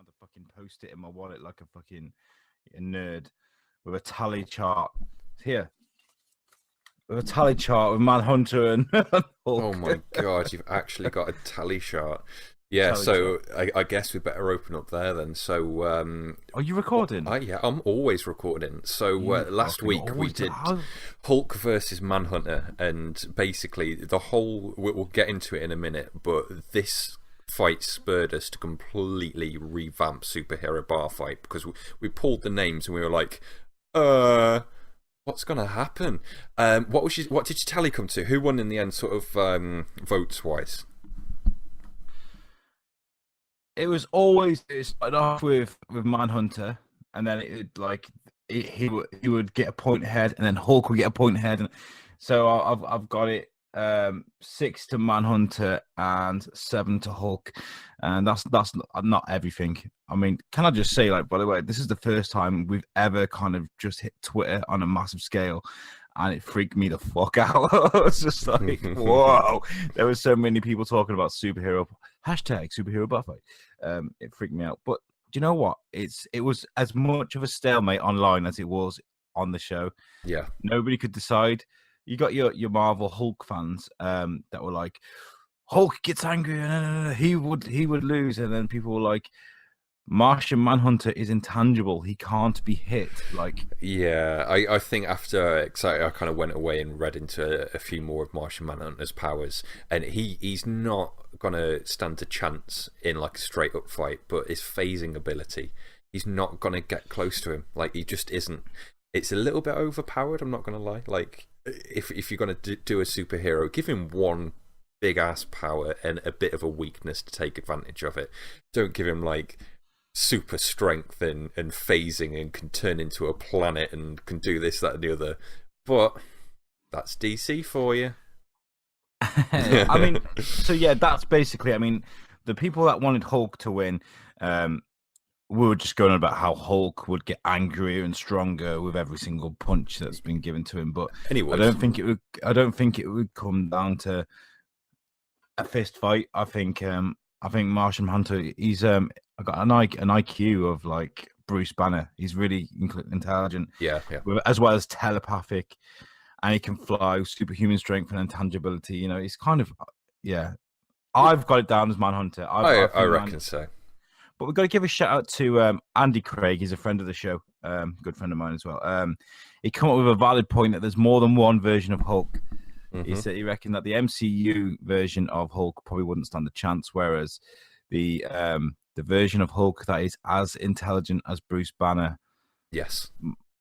to fucking post it in my wallet like a fucking nerd with a tally chart here. With a tally chart with Manhunter and Hulk. Oh my god, you've actually got a tally chart. Yeah, Tally so chart. I guess we better open up there then. So, Are you recording? yeah, I'm always recording. So last fucking week we always do- did how- Hulk versus Manhunter, and basically the whole. We'll get into it in a minute, but this fight spurred us to completely revamp superhero bar fight because we pulled the names and we were like, what's gonna happen? What did your tally come to? Who won in the end, sort of votes wise? It started off with Manhunter, and then he would get a point ahead, and then Hulk would get a point ahead, and so I've got it 6 to Manhunter and 7 to Hulk, and that's not everything. I mean, can I just say, like, by the way, this is the first time we've ever kind of just hit Twitter on a massive scale. And it freaked me the fuck out. I was just like, whoa. There were so many people talking about superhero bar fight. It freaked me out. But do you know what? It was as much of a stalemate online as it was on the show. Yeah. Nobody could decide. You got your Marvel Hulk fans that were like, Hulk gets angry and he would lose. And then people were like, Martian Manhunter is intangible. He can't be hit. Like, yeah, I think after I kind of went away and read into a few more of Martian Manhunter's powers, and he's not gonna stand a chance in like a straight up fight, but his phasing ability, he's not gonna get close to him. Like, he just isn't. It's a little bit overpowered. I'm not gonna lie. Like, if you're gonna do a superhero, give him one big ass power and a bit of a weakness to take advantage of it. Don't give him like super strength and phasing and can turn into a planet and can do this, that, and the other. But that's DC for you. I mean, so yeah, that's basically. I mean, the people that wanted Hulk to win, we were just going on about how Hulk would get angrier and stronger with every single punch that's been given to him. But Anyways, I don't think it would come down to a fist fight. I think Martian Hunter, he's got an IQ of like Bruce Banner. He's really intelligent, yeah, as well as telepathic, and he can fly, superhuman strength and intangibility. You know, he's kind of I've got it down as Manhunter. I reckon so. But we've got to give a shout out to Andy Craig. He's a friend of the show, good friend of mine as well. He came up with a valid point that there's more than one version of Hulk. He said he reckoned that the MCU version of Hulk probably wouldn't stand a chance, whereas the version of Hulk that is as intelligent as Bruce Banner, yes,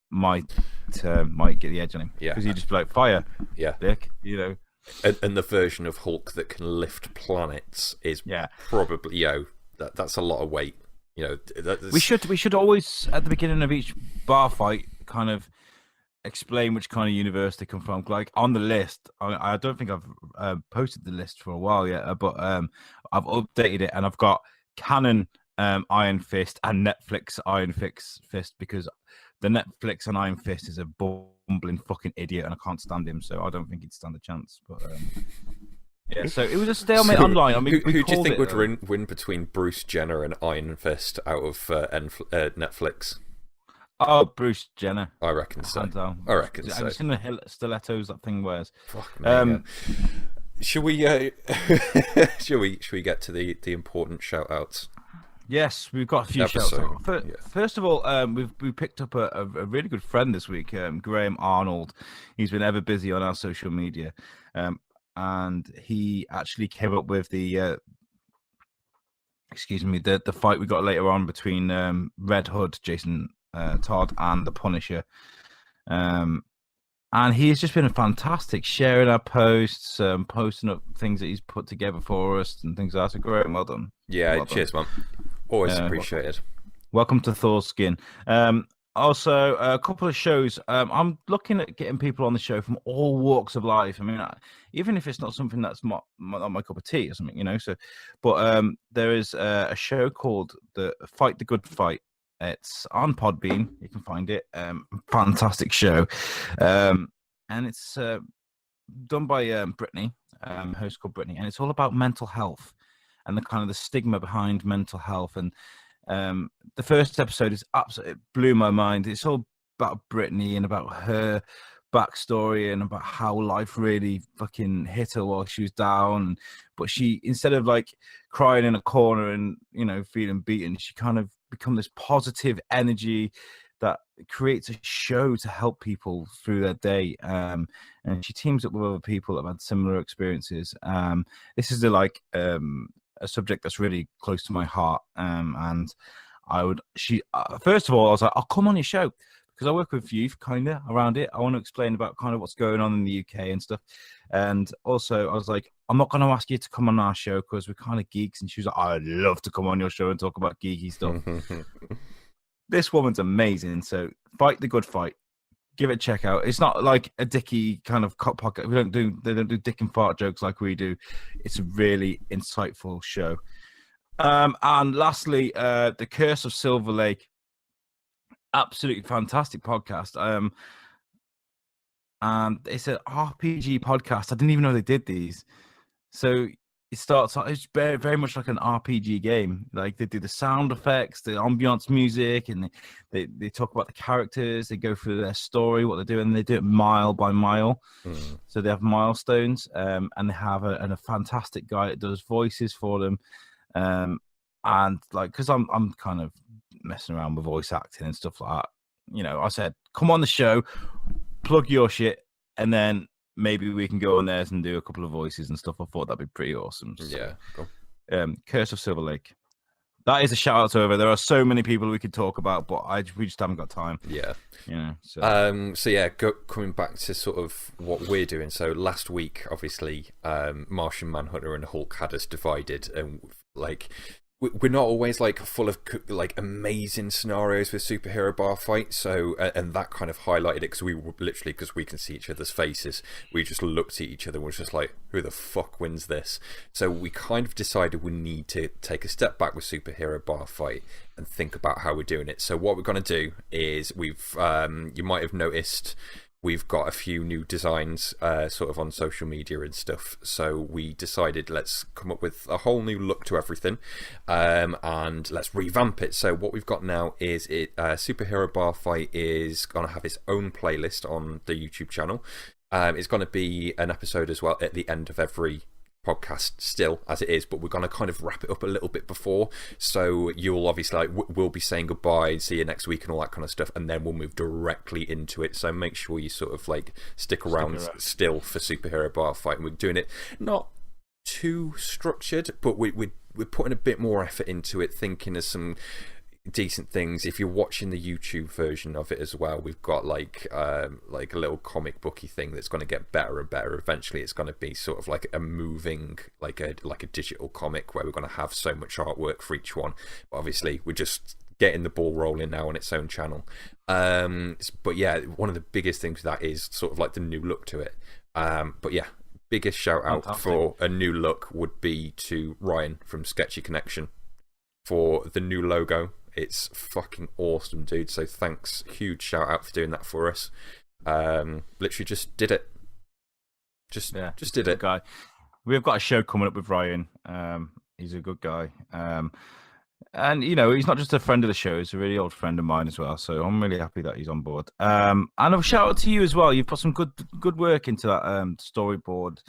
might get the edge on him. Yeah, because he'd just be like, fire, Dick, you know. And the version of Hulk that can lift planets is probably that's a lot of weight. You know, we should always at the beginning of each bar fight kind of explain which kind of universe they come from. Like on the list, I don't think I've posted the list for a while yet, but I've updated it and I've got canon Iron Fist and Netflix Iron Fist, because the Netflix and Iron Fist is a bumbling fucking idiot and I can't stand him, so I don't think he'd stand a chance. But yeah, so it was a stalemate online. I mean, who do you think would win between Bruce Jenner and Iron Fist out of Netflix? Oh, Bruce Jenner. I reckon so. I reckon so. Have you seen the stilettos that thing wears? Fuck me. Should we get to the important shout outs? Yes, we've got a few shout outs. First of all, we picked up a really good friend this week, Graham Arnold. He's been ever busy on our social media. And he actually came up with the fight we got later on between Red Hood, Jason Todd, and the Punisher. And he's just been fantastic, sharing our posts, posting up things that he's put together for us and things like that. So great, well done. Yeah, well cheers, man. Always appreciated. Welcome to Thors-Kin. Also, a couple of shows. I'm looking at getting people on the show from all walks of life. I mean, even if it's not something that's not my cup of tea or something, you know. So, but there is a show called the Fight the Good Fight. It's on Podbean. You can find it. Fantastic show, and it's done by Brittany, host called Brittany, and it's all about mental health and the kind of the stigma behind mental health and The first episode is absolutely, it blew my mind. It's all about Brittany and about her backstory and about how life really fucking hit her while she was down. But she, instead of like crying in a corner and, you know, feeling beaten, she kind of become this positive energy that creates a show to help people through their day. And she teams up with other people that have had similar experiences. This is a subject that's really close to my heart. And first of all, I was like, I'll come on your show because I work with youth kind of around it. I want to explain about kind of what's going on in the UK and stuff. And also I was like, I'm not going to ask you to come on our show because we're kind of geeks. And she was like, I'd love to come on your show and talk about geeky stuff. This woman's amazing. So fight the good fight. Give it a check out. It's not like a dicky kind of cop pocket. They don't do dick and fart jokes like we do. It's a really insightful show. And lastly, The Curse of Silver Lake. Absolutely fantastic podcast. And it's an RPG podcast. I didn't even know they did these. So it's very, very much like an RPG game. Like they do the sound effects, the ambiance music, and they talk about the characters. They go through their story, what they're doing, and they do it mile by mile. So they have milestones, and they have a fantastic guy that does voices for them. And like, because I'm kind of messing around with voice acting and stuff like that, you know, I said, come on the show, plug your shit, and then maybe we can go on there and do a couple of voices and stuff. I thought that'd be pretty awesome. So, yeah, cool. Curse of Silver Lake. That is a shout out to over. There are so many people we could talk about, but we just haven't got time. Yeah. You know, so yeah, coming back to sort of what we're doing. So last week, obviously, Martian Manhunter and Hulk had us divided, and like, we're not always like full of like amazing scenarios with superhero bar fights, so and that kind of highlighted it because we were literally, because we can see each other's faces, we just looked at each other and was just like, who the fuck wins this? So we kind of decided we need to take a step back with superhero bar fight and think about how we're doing it. So what we're going to do is we've you might have noticed we've got a few new designs sort of on social media and stuff, so we decided let's come up with a whole new look to everything, and let's revamp it. So what we've got now is Superhero Bar Fight is going to have its own playlist on the YouTube channel. It's going to be an episode as well at the end of every podcast still as it is, but we're going to kind of wrap it up a little bit before, so you'll obviously like we'll be saying goodbye, see you next week and all that kind of stuff, and then we'll move directly into it. So make sure you sort of like stick around still for Superhero Bar Fight, and we're doing it not too structured, but we're putting a bit more effort into it, thinking of some decent things. If you're watching the YouTube version of it as well, we've got like a little comic booky thing that's going to get better and better. Eventually it's going to be sort of like a moving, like a digital comic where we're going to have so much artwork for each one, but obviously we're just getting the ball rolling now on its own channel. But yeah, one of the biggest things with that is sort of like the new look to it. But yeah, biggest shout out for a new look would be to Ryan from Sketchy Connection for the new logo. It's fucking awesome, dude. So thanks, huge shout out for doing that for us. Literally just did it. Just did it. Guy. We've got a show coming up with Ryan. He's a good guy. And you know, he's not just a friend of the show, he's a really old friend of mine as well. So I'm really happy that he's on board. And a shout out to you as well. You've put some good work into that storyboard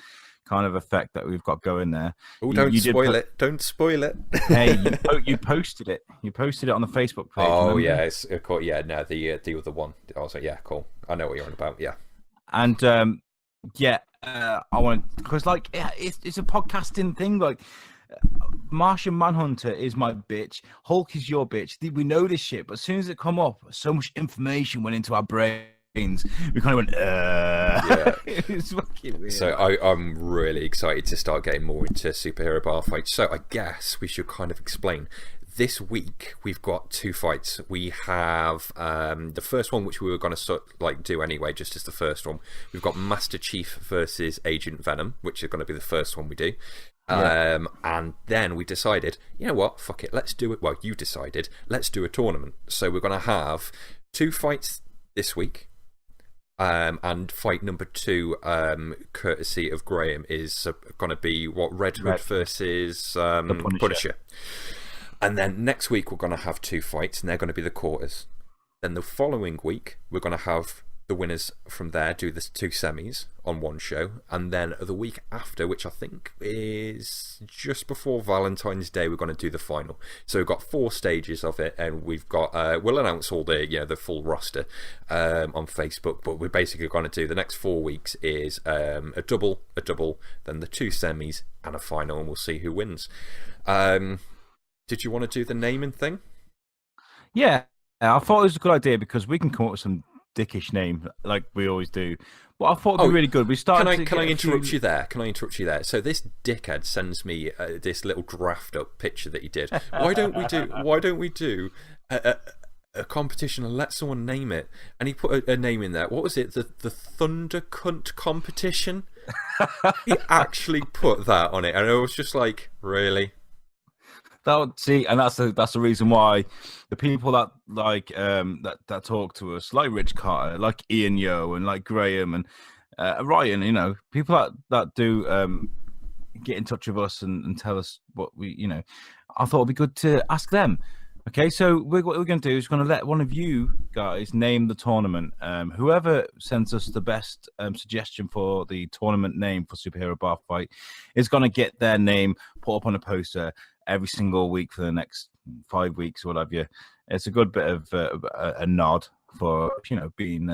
kind of effect that we've got going there. Oh, don't spoil it. Don't spoil it. Hey, you posted it. You posted it on the Facebook page. Oh, remember? Yeah, it's cool. Yeah, no, the other one. I was like, yeah, cool. I know what you're on about. Yeah. And I want, because like it's a podcasting thing. Like Martian Manhunter is my bitch. Hulk is your bitch. We know this shit, but as soon as it come up, so much information went into our brains. We kind of went, yeah. It's fucking weird. So I'm really excited to start getting more into superhero bar fights. So I guess we should kind of explain. This week we've got two fights. We have the first one, which we were going to do anyway, just as the first one. We've got Master Chief versus Agent Venom, which is going to be the first one we do. Yeah. And then we decided, you know what, fuck it, let's do it. Well, you decided, let's do a tournament. So we're going to have two fights this week. And fight number 2, courtesy of Graham, is going to be Red Hood versus Punisher. And then next week we're going to have 2 fights, and they're going to be the quarters. Then the following week we're going to have the winners from there do the 2 semis on one show, and then the week after, which I think is just before Valentine's Day, we're going to do the final. So we've got 4 stages of it, and we've got we'll announce all the full roster on Facebook, but we're basically going to do the next 4 weeks is a double, then the 2 semis and a final, and we'll see who wins. Did you want to do the naming thing? Yeah, I thought it was a good idea because we can come up with some dickish name like we always do. But I thought it'd be really good. We started. Can I interrupt you there? Can I interrupt you there? So this dickhead sends me this little draft up picture that he did. Why don't we do a competition and let someone name it? And he put a name in there. What was it? The Thunder Cunt competition. He actually put that on it, and I was just like, really? And that's the reason why the people that like that talk to us, like Rich Carter, like Ian Yo, and like Graham and Ryan, you know, people that do get in touch with us and tell us what we, you know, I thought it'd be good to ask them. Okay, so what we're going to do is going to let one of you guys name the tournament. Whoever sends us the best suggestion for the tournament name for Superhero Bar Fight is going to get their name put up on a poster every single week for the next 5 weeks or whatever. It's a good bit of a nod for, you know, being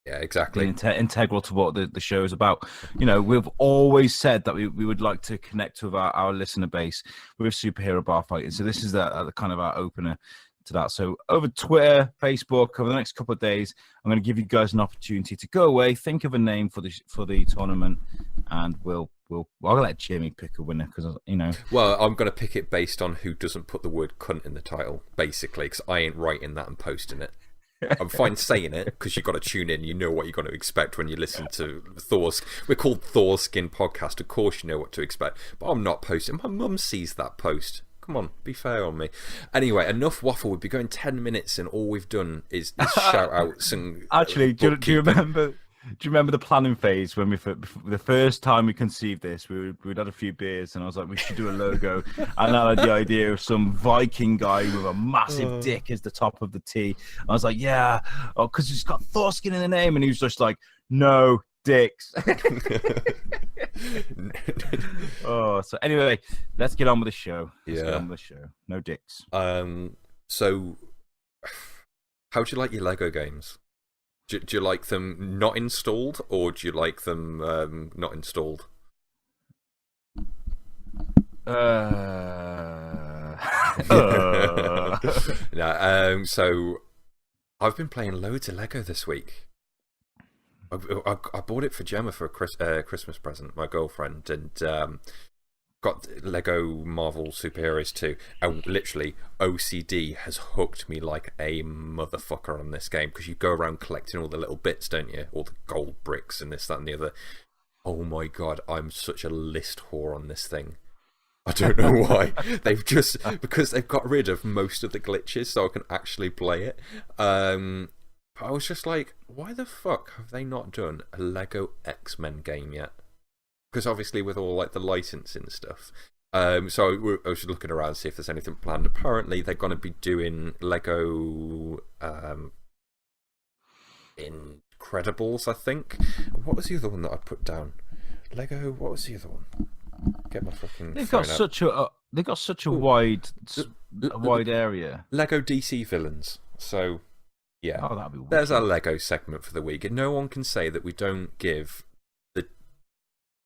yeah, exactly, integral to what the show is about. You know, we've always said that we would like to connect with our listener base with Superhero Bar Fighting. So this is the kind of our opener to that. So over Twitter, Facebook, over the next couple of days, I'm going to give you guys an opportunity to go away, think of a name for the tournament, and I'll let Jimmy pick a winner because, you know. Well, I'm going to pick it based on who doesn't put the word cunt in the title, basically, because I ain't writing that and posting it. I'm fine saying it because you've got to tune in. You know what you're going to expect when you listen to Thors. We're called Thors-Kin podcast. Of course, you know what to expect. But I'm not posting. My mum sees that post. Come on, be fair on me. Anyway, enough waffle. We'd be going 10 minutes, and all we've done is shout outs and. Actually, do you remember? Do you remember the planning phase when the first time we conceived this? We'd had a few beers, and I was like, we should do a logo. And I had the idea of some Viking guy with a massive dick as the top of the T. I was like, yeah, because it's got Thors-Kin in the name, and he was just like, no dicks. So anyway, let's get on with the show. No dicks. So, how do you like your Lego games? Do you like them not installed, or do you like them not installed? No, so I've been playing loads of Lego this week. I bought it for Gemma for a Christmas present, my girlfriend, and got Lego Marvel Superheroes 2, and literally OCD has hooked me like a motherfucker on this game, because you go around collecting all the little bits, don't you? All the gold bricks and this, that and the other. Oh my god, I'm such a list whore on this thing. I don't know why. Because they've got rid of most of the glitches so I can actually play it. I was just like, why the fuck have they not done a Lego X-Men game yet? Because obviously with all like the licensing stuff. So I was looking around to see if there's anything planned. Apparently they're going to be doing Lego Incredibles, I think. What was the other one that I put down? Lego. What was the other one? Get my fucking. They've got such a wide area. Lego DC villains. So yeah, that'd be there's our Lego segment for the week, and no one can say that we don't give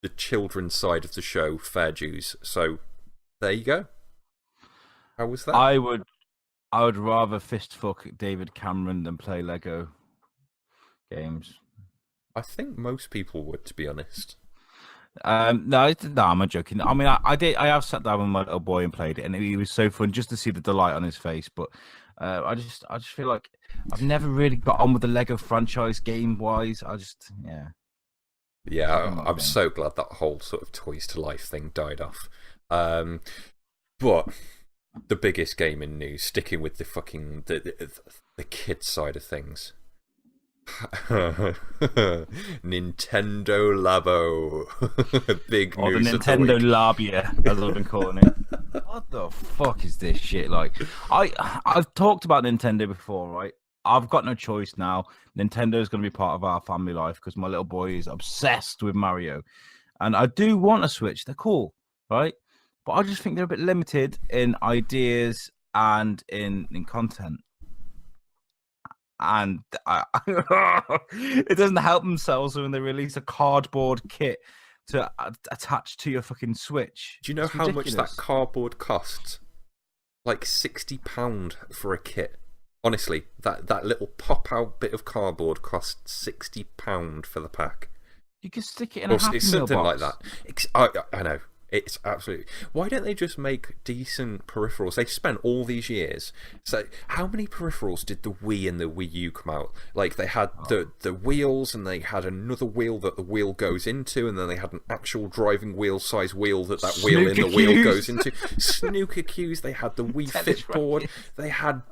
the children's side of the show fair dues. So there you go. How was that? I would rather fist fuck David Cameron than play Lego games. I think most people would, to be honest. No, I'm joking. I mean, I have sat down with my little boy and played it, and it was so fun just to see the delight on his face. But I just feel like I've never really got on with the Lego franchise game wise. Yeah, I'm so glad that whole sort of Toys to Life thing died off. But the biggest gaming news, sticking with the fucking the kids side of things. Nintendo Labo. Big news. Or the Nintendo Labia, as I've been calling it. What the fuck is this shit? Like, I've talked about Nintendo before, right? I've got no choice now. Nintendo is going to be part of our family life because my little boy is obsessed with Mario, and I do want a Switch. They're cool, right? But I just think they're a bit limited in ideas and in content. And it doesn't help themselves when they release a cardboard kit to attach to your fucking Switch. Do you know It's how much ridiculous. that cardboard costs? Like £60 for a kit. Honestly, that little pop out bit of cardboard costs £60 for the pack. You can stick it in a Happy It's Meal something box. like that. I know. It's absolutely. Why don't they just make decent peripherals? They spent all these years. So, how many peripherals did the Wii and the Wii U come out? Like, they had the wheels, and they had another wheel that the wheel goes into, and then they had an actual driving wheel size wheel that wheel in the wheel goes into. Snooker cues. They had the Wii Fit board. They had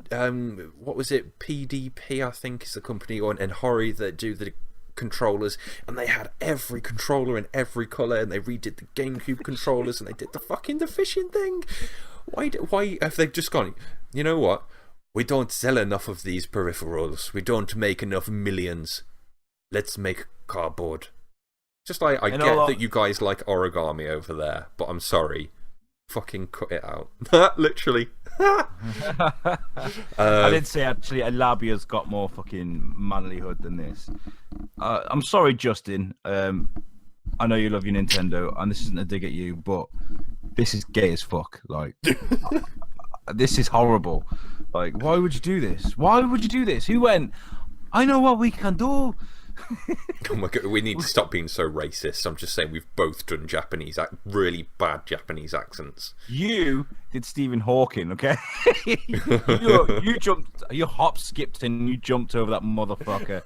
what was it? PDP, I think, is the company, and Hori that do the controllers, and they had every controller in every colour, and they redid the GameCube controllers, and they did the fishing thing. Why have they just gone, you know what, we don't sell enough of these peripherals, we don't make enough millions, let's make cardboard. Just like, I get that you guys like origami over there, but I'm sorry, fucking cut it out. Literally. I did say actually Labia's got more fucking manlyhood than this. I'm sorry, Justin. I know you love your Nintendo, and this isn't a dig at you, but this is gay as fuck. Like, this is horrible. Like, why would you do this? Why would you do this? Who went? I know what we can do. Oh my God, we need to stop being so racist. I'm just saying we've both done really bad Japanese accents. You did Stephen Hawking, okay? you jumped, you hop skipped and you jumped over that motherfucker.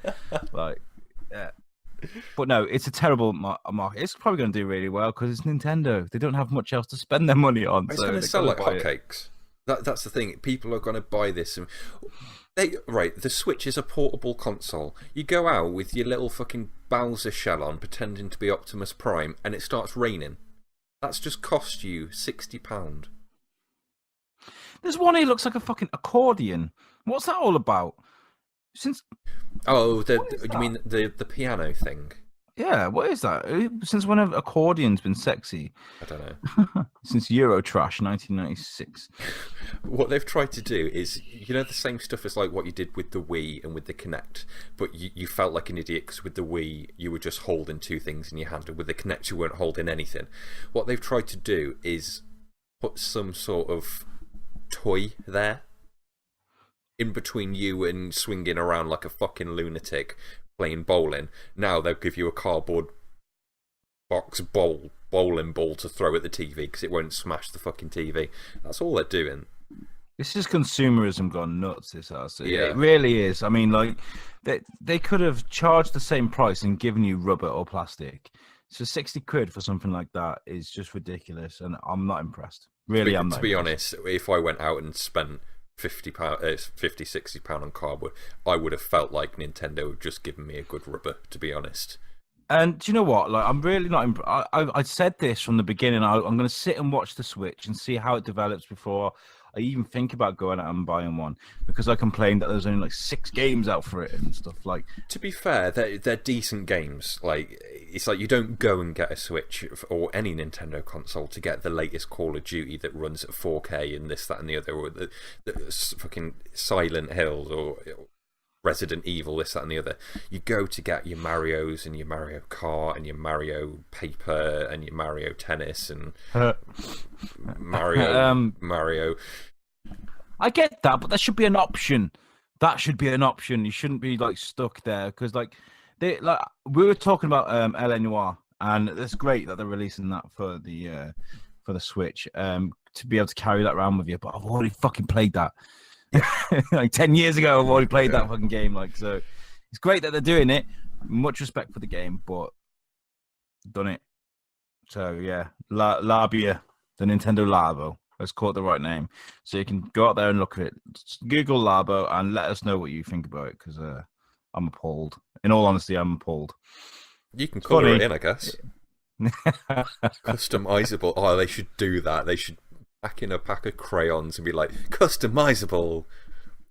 Like, yeah. But no, it's a terrible market. It's probably going to do really well because it's Nintendo. They don't have much else to spend their money on. It's going to sell like hotcakes. That's the thing. People are going to buy this. And the Switch is a portable console. You go out with your little fucking Bowser shell on, pretending to be Optimus Prime, and it starts raining. That's just cost you £60. There's one here looks like a fucking accordion. What's that all about? You mean the piano thing? Yeah, what is that? Since when have accordions been sexy? I don't know. Since Eurotrash 1996. What they've tried to do is, the same stuff as like what you did with the Wii and with the Kinect, but you felt like an idiot because with the Wii you were just holding two things in your hand, and with the Kinect you weren't holding anything. What they've tried to do is put some sort of toy there in between you and swinging around like a fucking lunatic playing bowling. Now they'll give you a cardboard box bowling ball to throw at the TV because it won't smash the fucking TV. That's all they're doing. This is consumerism gone nuts. This house, yeah. It really is. I mean, like they could have charged the same price and given you rubber or plastic. So 60 quid for something like that is just ridiculous, and I'm not impressed. Really, I'm not. To be honest, if I went out and spent £60 on cardboard, I would have felt like Nintendo had just given me a good rubber, to be honest. And do you know what? Like, I'm really not. I said this from the beginning. I'm going to sit and watch the Switch and see how it develops before I even think about going out and buying one, because I complained that there's only like 6 games out for it and stuff. Like, to be fair, they're decent games. Like, it's like you don't go and get a Switch or any Nintendo console to get the latest Call of Duty that runs at 4K and this, that, and the other, or the fucking Silent Hills or Resident Evil, this, that, and the other. You go to get your Marios and your Mario Kart and your Mario Paper and your Mario Tennis and Mario. I get that, but that should be an option. That should be an option. You shouldn't be like stuck there, because like we were talking about LA Noire, and it's great that they're releasing that for the Switch to be able to carry that around with you. But I've already fucking played that. Like 10 years ago, I've already played that fucking game. Like, so it's great that they're doing it. Much respect for the game, but done it. So yeah, Labia, the Nintendo Labo. Let's call it the right name. So you can go out there and look at it. Just Google Labo and let us know what you think about it, because I'm appalled. In all honesty, I'm appalled. You can colour it in, I guess. Customizable. Oh, they should do that. They should pack in a pack of crayons and be like, customizable,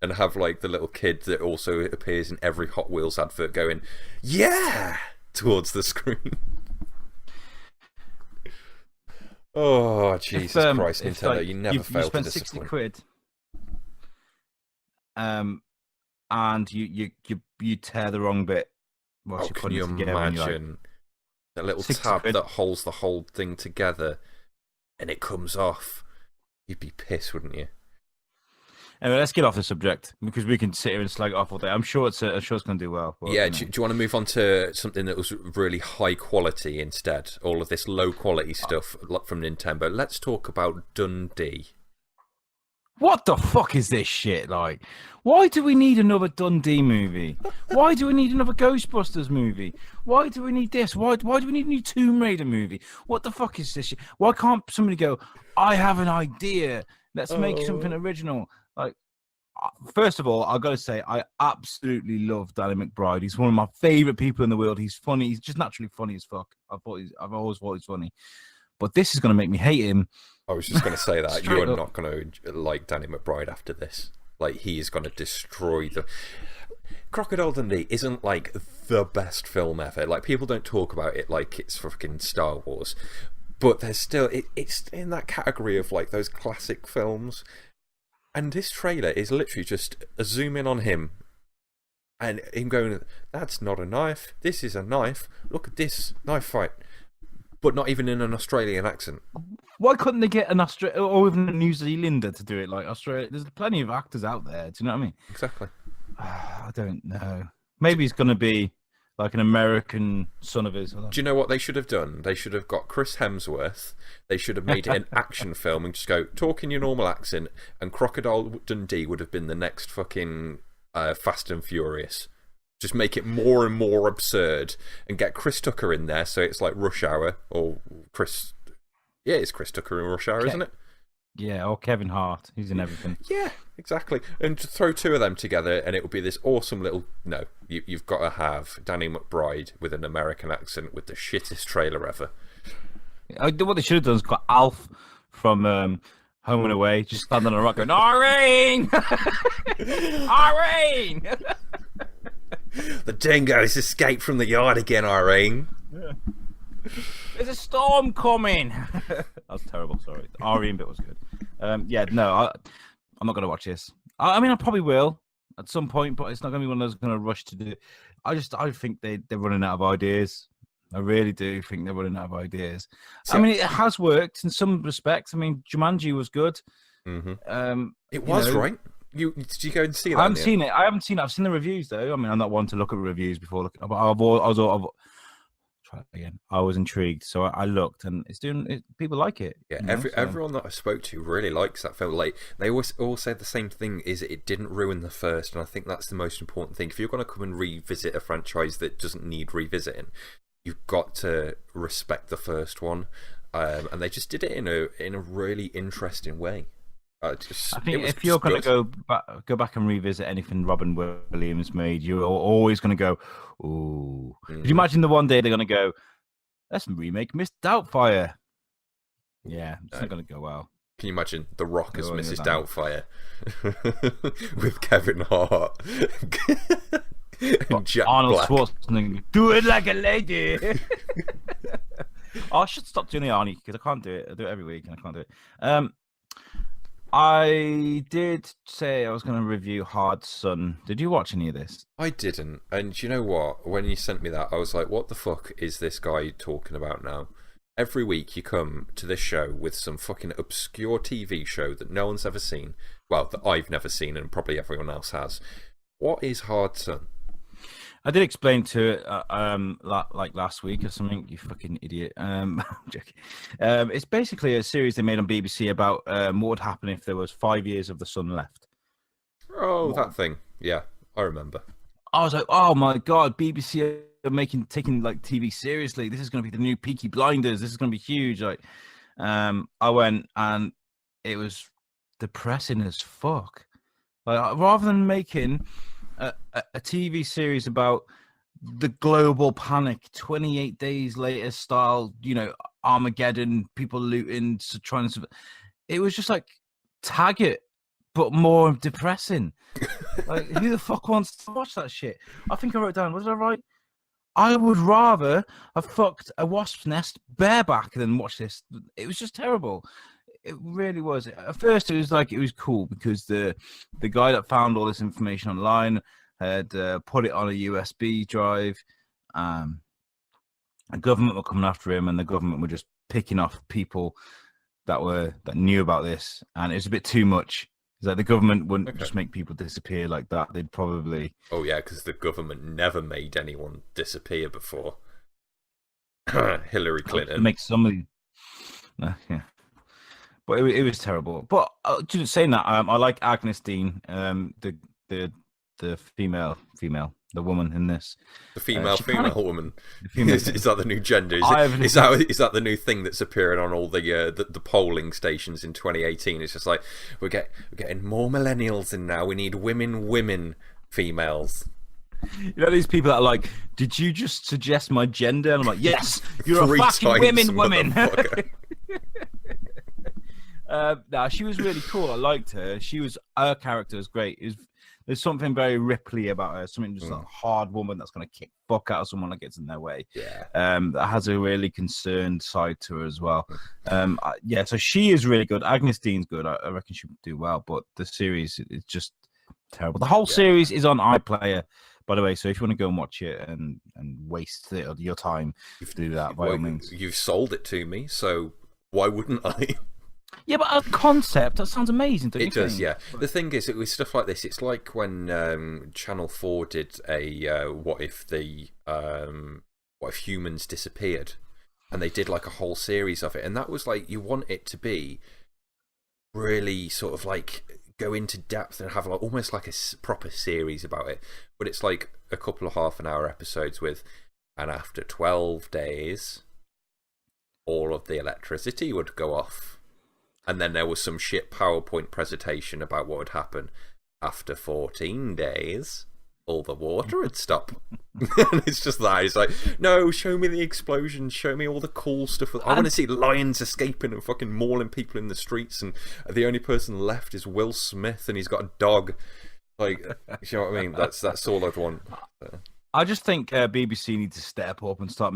and have like the little kid that also appears in every Hot Wheels advert going, yeah, towards the screen. Oh, Jesus Christ, Nintendo, like, you never fail to disappoint. 60 quid, and you tear the wrong bit. Oh, can you imagine the little tab that holds the whole thing together and it comes off? You'd be pissed, wouldn't you? Anyway, let's get off the subject because we can sit here and slag it off all day. I'm sure it's going to do well. But, yeah, do you want to move on to something that was really high quality instead? All of this low quality stuff from Nintendo. Let's talk about Dundee. What the fuck is this shit like? Why do we need another Dundee movie? Why do we need another Ghostbusters movie? Why do we need this? Why do we need a new Tomb Raider movie? What the fuck is this shit? Why can't somebody go, I have an idea. Let's make something original. Like, first of all, I've got to say, I absolutely love Danny McBride. He's one of my favorite people in the world. He's funny. He's just naturally funny as fuck. I've always thought he's funny. But this is going to make me hate him. I was just going to say that. You're not going to like Danny McBride after this. Like, he is going to destroy the... Crocodile Dundee isn't, like, the best film ever. Like, people don't talk about it like it's fucking Star Wars. But there's still... It's in that category of, like, those classic films. And this trailer is literally just a zoom in on him. And him going, that's not a knife. This is a knife. Look at this knife fight. But not even in an Australian accent. Why couldn't they get an Australian or even a New Zealander to do it like Australia? There's plenty of actors out there. Do you know what I mean? Exactly. I don't know. Maybe he's going to be like an American son of his. Do you know what they should have done? They should have got Chris Hemsworth. They should have made it an action film and just go, talk in your normal accent, and Crocodile Dundee would have been the next fucking Fast and Furious. Just make it more and more absurd and get Chris Tucker in there so it's like Rush Hour or Chris... Yeah, it's Chris Tucker in Rush Hour, isn't it? Yeah, or Kevin Hart. He's in everything. Yeah, exactly. And just throw two of them together and it will be this awesome little... No, you've got to have Danny McBride with an American accent with the shittest trailer ever. What they should have done is got Alf from Home and Away just standing on a rock going, Irene! Irene! The dingoes escaped from the yard again, Irene. Yeah. There's a storm coming. That was terrible. Sorry, the Irene bit was good. Yeah, no, I'm not going to watch this. I mean, I probably will at some point, but it's not going to be one of those going to rush to do. I think they're running out of ideas. I really do think they're running out of ideas. So, I mean, it has worked in some respects. I mean, Jumanji was good. Mm-hmm. It was, right? Did you go and see that? I haven't seen it. I've seen the reviews though. I mean, I'm not one to look at reviews before. I was intrigued, so I looked, and it's doing. People like it. Yeah, everyone that I spoke to really likes that film. Like they all said the same thing: is it didn't ruin the first, and I think that's the most important thing. If you're going to come and revisit a franchise that doesn't need revisiting, you've got to respect the first one, and they just did it in a really interesting way. I think if you're going to go back and revisit anything Robin Williams made, you're always going to go, ooh. Could you imagine the one day they're going to go, let's remake Miss Doubtfire? Yeah, it's not going to go well. Can you imagine The Rock as Mrs. Doubtfire with Kevin Hart and Jack Arnold Black. Schwarzenegger, do it like a lady. I should stop doing the Arnie because I can't do it. I do it every week and I can't do it. I did say I was going to review Hard Sun. Did you watch any of this? I didn't. And you know what? When you sent me that, I was like, what the fuck is this guy talking about now? Every week you come to this show with some fucking obscure TV show that no one's ever seen. Well, that I've never seen and probably everyone else has. What is Hard Sun? I did explain to it like last week or something. You fucking idiot. I'm joking. It's basically a series they made on BBC about what would happen if there was 5 years of the sun left. Oh, that thing. Yeah, I remember. I was like, oh my god, BBC are taking like TV seriously. This is going to be the new Peaky Blinders. This is going to be huge. Like, I went and it was depressing as fuck. Like, rather than making a TV series about the global panic 28 days later style, you know, Armageddon, people looting, trying to... it was just like Taggart, but more depressing. Like, who the fuck wants to watch that shit? I think I wrote down, what did I write? I would rather have fucked a wasp's nest bareback than watch this. It was just terrible. It really was. At first, it was cool because the guy that found all this information online had put it on a USB drive. The government were coming after him, and the government were just picking off people that knew about this, and it was a bit too much. It's like the government wouldn't just make people disappear like that. They'd probably... Oh, yeah, because the government never made anyone disappear before. Hillary Clinton. Make somebody... yeah. But it was terrible. But just saying that, I like Agnes Dean, the female, the woman in this. The female woman. Is that the new gender? Is that the new thing that's appearing on all the polling stations in 2018? It's just like we're getting more millennials in now. We need women females. You know these people that are like, did you just suggest my gender? And I'm like, yes, you're a fucking woman. No, she was really cool. I liked her. Her character was great. There's something very Ripley about her. Something just like a hard woman that's going to kick fuck out of someone that gets in their way. Yeah. That has a really concerned side to her as well. Yeah. So she is really good. Agnes Dean's good. I reckon she would do well. But the series is just terrible. The whole series is on iPlayer, by the way. So if you want to go and watch it and waste your time, do that by all means. You've sold it to me, so why wouldn't I? Yeah, but as a concept, that sounds amazing, don't you think? It does, yeah. The thing is, with stuff like this, it's like when Channel 4 did a what if humans disappeared, and they did like a whole series of it, and that was like, you want it to be really sort of like go into depth and have like almost like a proper series about it, but it's like a couple of half-an-hour episodes with, and after 12 days, all of the electricity would go off. And then there was some shit PowerPoint presentation about what would happen after 14 days. All the water would stop. And it's just that. It's like, no, show me the explosions. Show me all the cool stuff. I want to see lions escaping and fucking mauling people in the streets. And the only person left is Will Smith, and he's got a dog. Like, you know what I mean? That's all I'd want. I just think BBC needs to step up and start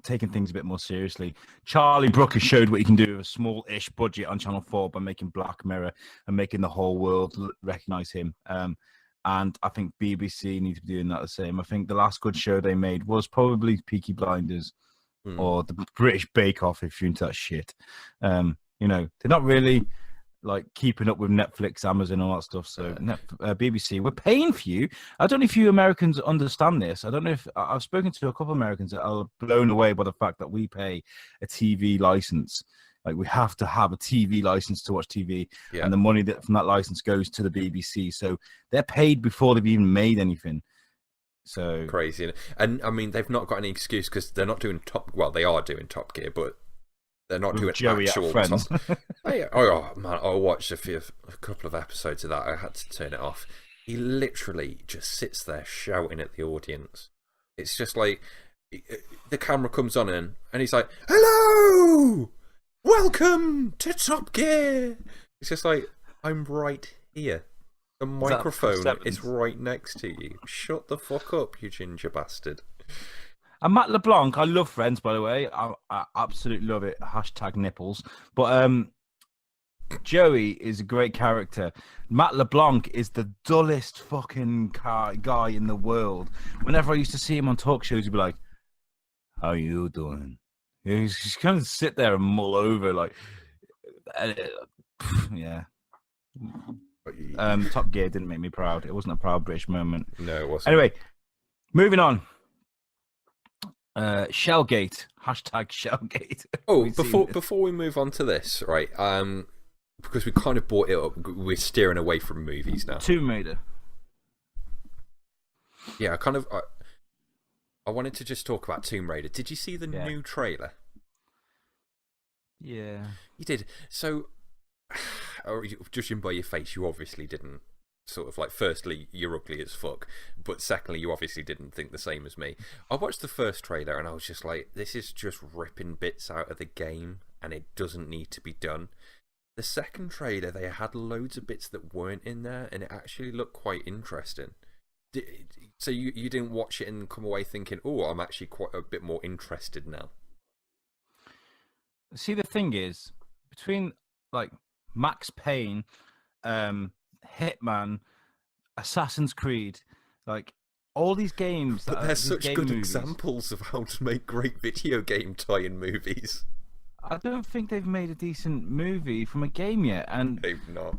taking things a bit more seriously. Charlie Brooker showed what you can do with a small-ish budget on Channel 4 by making Black Mirror and making the whole world recognise him. And I think BBC need to be doing that the same. I think the last good show they made was probably Peaky Blinders or the British Bake Off, if you're into that shit. You know, they're not really like keeping up with Netflix, Amazon, all that stuff. So BBC, we're paying for you. I don't know if you Americans understand this. I don't know if I've spoken to a couple of Americans that are blown away by the fact that we pay a TV license. Like, we have to have a TV license to watch TV, and the money from that license goes to the BBC. So they're paid before they've even made anything. So crazy. And I mean, they've not got any excuse because they're not doing they are doing Top Gear, but they're not doing Joey actual Friends. Oh man, I watched a couple of episodes of that. I had to turn it off. He literally just sits there shouting at the audience. It's just like the camera comes on and he's like, "Hello, welcome to Top Gear." It's just like, I'm right here. The microphone is right next to you. Shut the fuck up, you ginger bastard. And Matt LeBlanc, I love Friends, by the way. I absolutely love it. # nipples. But Joey is a great character. Matt LeBlanc is the dullest fucking guy in the world. Whenever I used to see him on talk shows, he'd be like, "How you doing?" He's just kind of sit there and mull over, like, yeah. Top Gear didn't make me proud. It wasn't a proud British moment. No, it wasn't. Anyway, moving on. Shellgate, # Shellgate. Oh, before we move on to this, right? Because we kind of brought it up, we're steering away from movies now. Tomb Raider. Yeah, I wanted to just talk about Tomb Raider. Did you see the new trailer? Yeah, you did. So, judging by your face, you obviously didn't. Sort of like, firstly, you're ugly as fuck, but secondly, you obviously didn't think the same as me. I watched the first trailer and I was just like, this is just ripping bits out of the game and it doesn't need to be done. the second trailer, they had loads of bits that weren't in there, and it actually looked quite interesting. So you didn't watch it and come away thinking, oh, I'm actually quite a bit more interested now. See, the thing is, between like Max Payne, Hitman, Assassin's Creed, like all these games But that they're are these such game good movies, examples of how to make great video game tie-in movies. I don't think they've made a decent movie from a game yet. And They've not.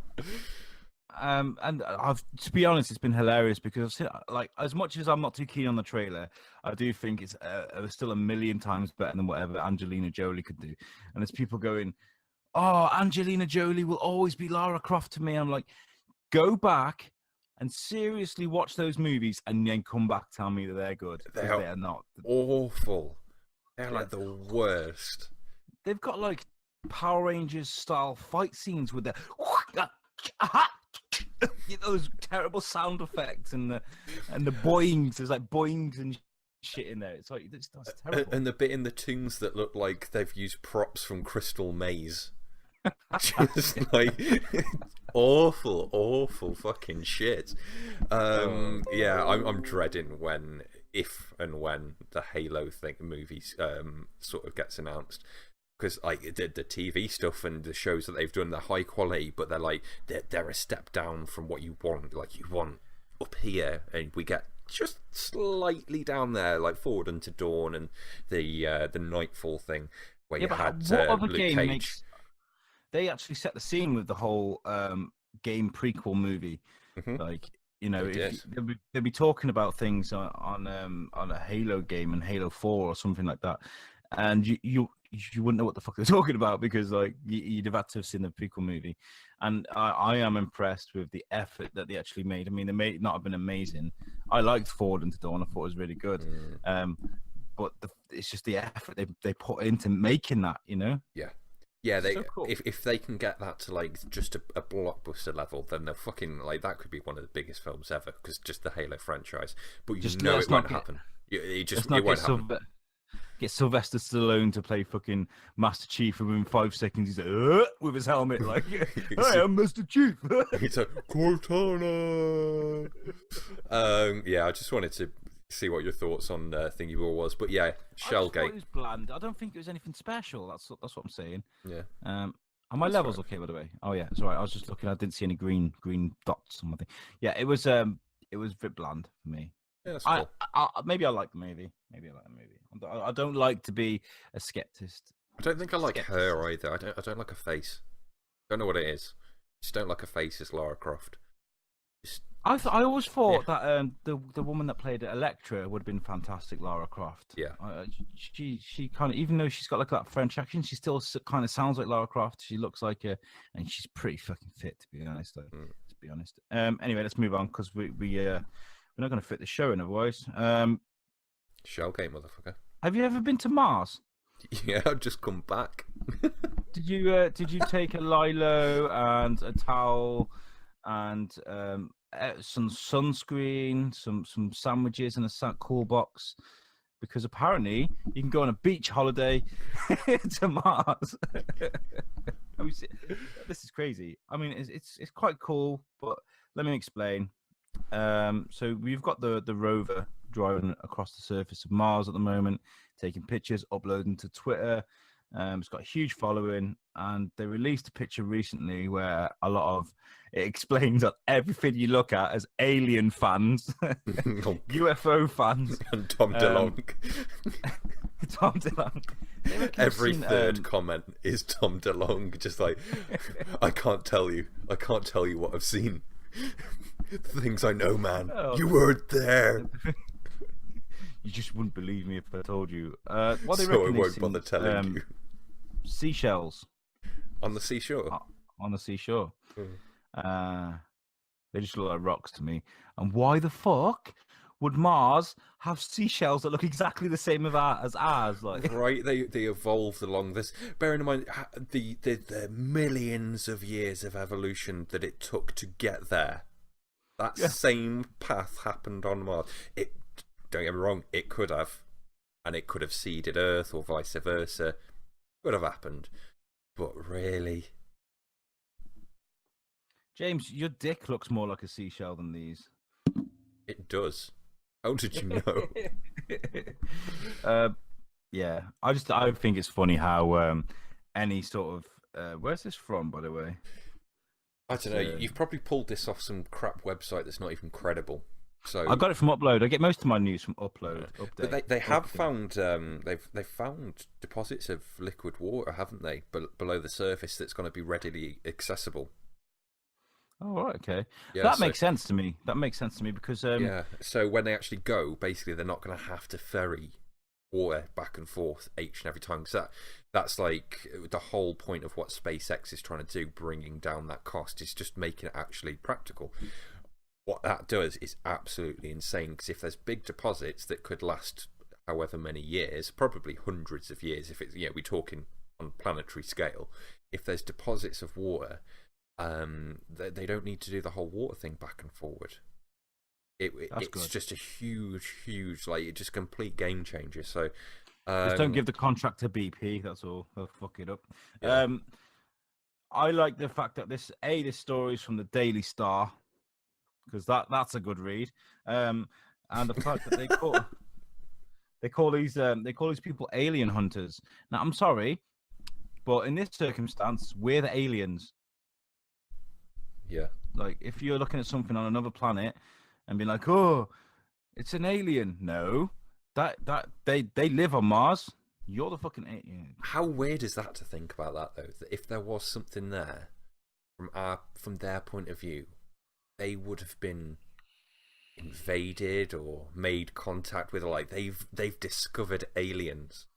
I've, to be honest, it's been hilarious because I've seen, like, as much as I'm not too keen on the trailer, I do think it's still a million times better than whatever Angelina Jolie could do. And there's people going, "Oh, Angelina Jolie will always be Lara Croft to me." I'm like, go back and seriously watch those movies, and then come back tell me that they're good. They They are not. awful. They're Yeah. like the worst. They've got like Power Rangers style fight scenes with the those terrible sound effects and the boings. There's like boings and shit in there. It's like that's terrible. And the bit in the tombs that look like they've used props from Crystal Maze. Just like awful fucking shit. Yeah, I'm dreading if and when the Halo movies sort of gets announced, because like the TV stuff and the shows that they've done, they're high quality, but they're a step down from what you want. Like, you want up here, and we get just slightly down there, like Forward Unto Dawn and the Nightfall thing, where you had what other Luke game Cage. makes? They actually set the scene with the whole game prequel movie. Like, you know, they'll be talking about things on a Halo game and Halo 4 or something like that, and you wouldn't know what the fuck they're talking about, because like you'd have had to have seen the prequel movie. And I am impressed with the effort that they actually made. I mean, they may not have been amazing. I liked Forward Unto Dawn. I thought it was really good. But it's just the effort they put into making that, you know. Yeah, they So cool. if they can get that to like just a blockbuster level, then they're fucking like, that could be one of the biggest films ever, because just the Halo franchise. But you know it won't happen. It won't happen. Get Sylvester Stallone to play fucking Master Chief, and within 5 seconds he's like, with his helmet, like, "Hi, I'm Master Chief." It's a Cortana. Yeah, I just wanted to see what your thoughts on Thingy War was, but yeah, Shellgate. It was bland. I don't think it was anything special. That's what I'm saying. Yeah. Are my levels okay, by the way? Oh yeah, it's all right. I was just looking. I didn't see any green dots on my thing. Yeah, it was a bit bland for me. Yeah, that's cool. Maybe I like the movie. I don't like to be a skeptist. I don't think I like her either. I don't like her face. Don't know what it is. Just don't like her face as Lara Croft. I always thought that the woman that played Electra would have been fantastic, Lara Croft. Yeah. She kind of, even though she's got like that French accent, she still kind of sounds like Lara Croft. She looks like her, and she's pretty fucking fit, to be honest. To be honest. Anyway, let's move on, because we're not going to fit the show in otherwise. Shellgate, motherfucker. Have you ever been to Mars? Yeah, I've just come back. Did you take a lilo and a towel and some sunscreen, some sandwiches, and a cool box? Because apparently you can go on a beach holiday to Mars. This is crazy. I mean, it's quite cool, but let me explain. So we've got the rover driving across the surface of Mars at the moment, taking pictures, uploading to Twitter. It's got a huge following, and they released a picture recently where it explains that everything you look at as alien fans, UFO fans, and Tom DeLonge. Tom DeLonge. Every third comment is Tom DeLonge, just like, I can't tell you what I've seen. The things I know, man. You weren't there. You just wouldn't believe me if I told you. What so I won't bother telling you. Seashells on the seashore. On the seashore. They just look like rocks to me. And why the fuck would Mars have seashells that look exactly the same as ours? Like, right? They evolved along this. Bearing in mind the millions of years of evolution that it took to get there. That same path happened on Mars. Don't get me wrong, it could have, and it could have seeded Earth or vice versa. Could have happened, but really, James, your dick looks more like a seashell than these. It does. How did you know? Yeah, I think it's funny how any sort of where's this from, by the way? I don't know. You've probably pulled this off some crap website that's not even credible. So I got it from Upload. I get most of my news from Upload. Yeah. Update. But they have found they've found deposits of liquid water, haven't they, below the surface that's going to be readily accessible. Oh, right, okay. Yeah, That makes sense to me. That makes sense to me because yeah. So when they actually go, basically they're not going to have to ferry water back and forth each and every time. Because that's like the whole point of what SpaceX is trying to do, bringing down that cost, is just making it actually practical. What that does is absolutely insane, because if there's big deposits that could last however many years, probably hundreds of years, if it's, we're talking on planetary scale, if there's deposits of water, they don't need to do the whole water thing back and forward. It's just a huge, like, just complete game changer. So just don't give the contract to BP. That's all. They'll fuck it up. Yeah. I like the fact that this story is from the Daily Star, because that's a good read. And the fact that they call these people alien hunters. Now, I'm sorry, but in this circumstance, we're the aliens. Yeah. Like, if you're looking at something on another planet and being like, "Oh, it's an alien," no, that they live on Mars. You're the fucking alien. How weird is that to think about that, though? That if there was something there from their point of view, they would have been invaded or made contact with, like they've discovered aliens.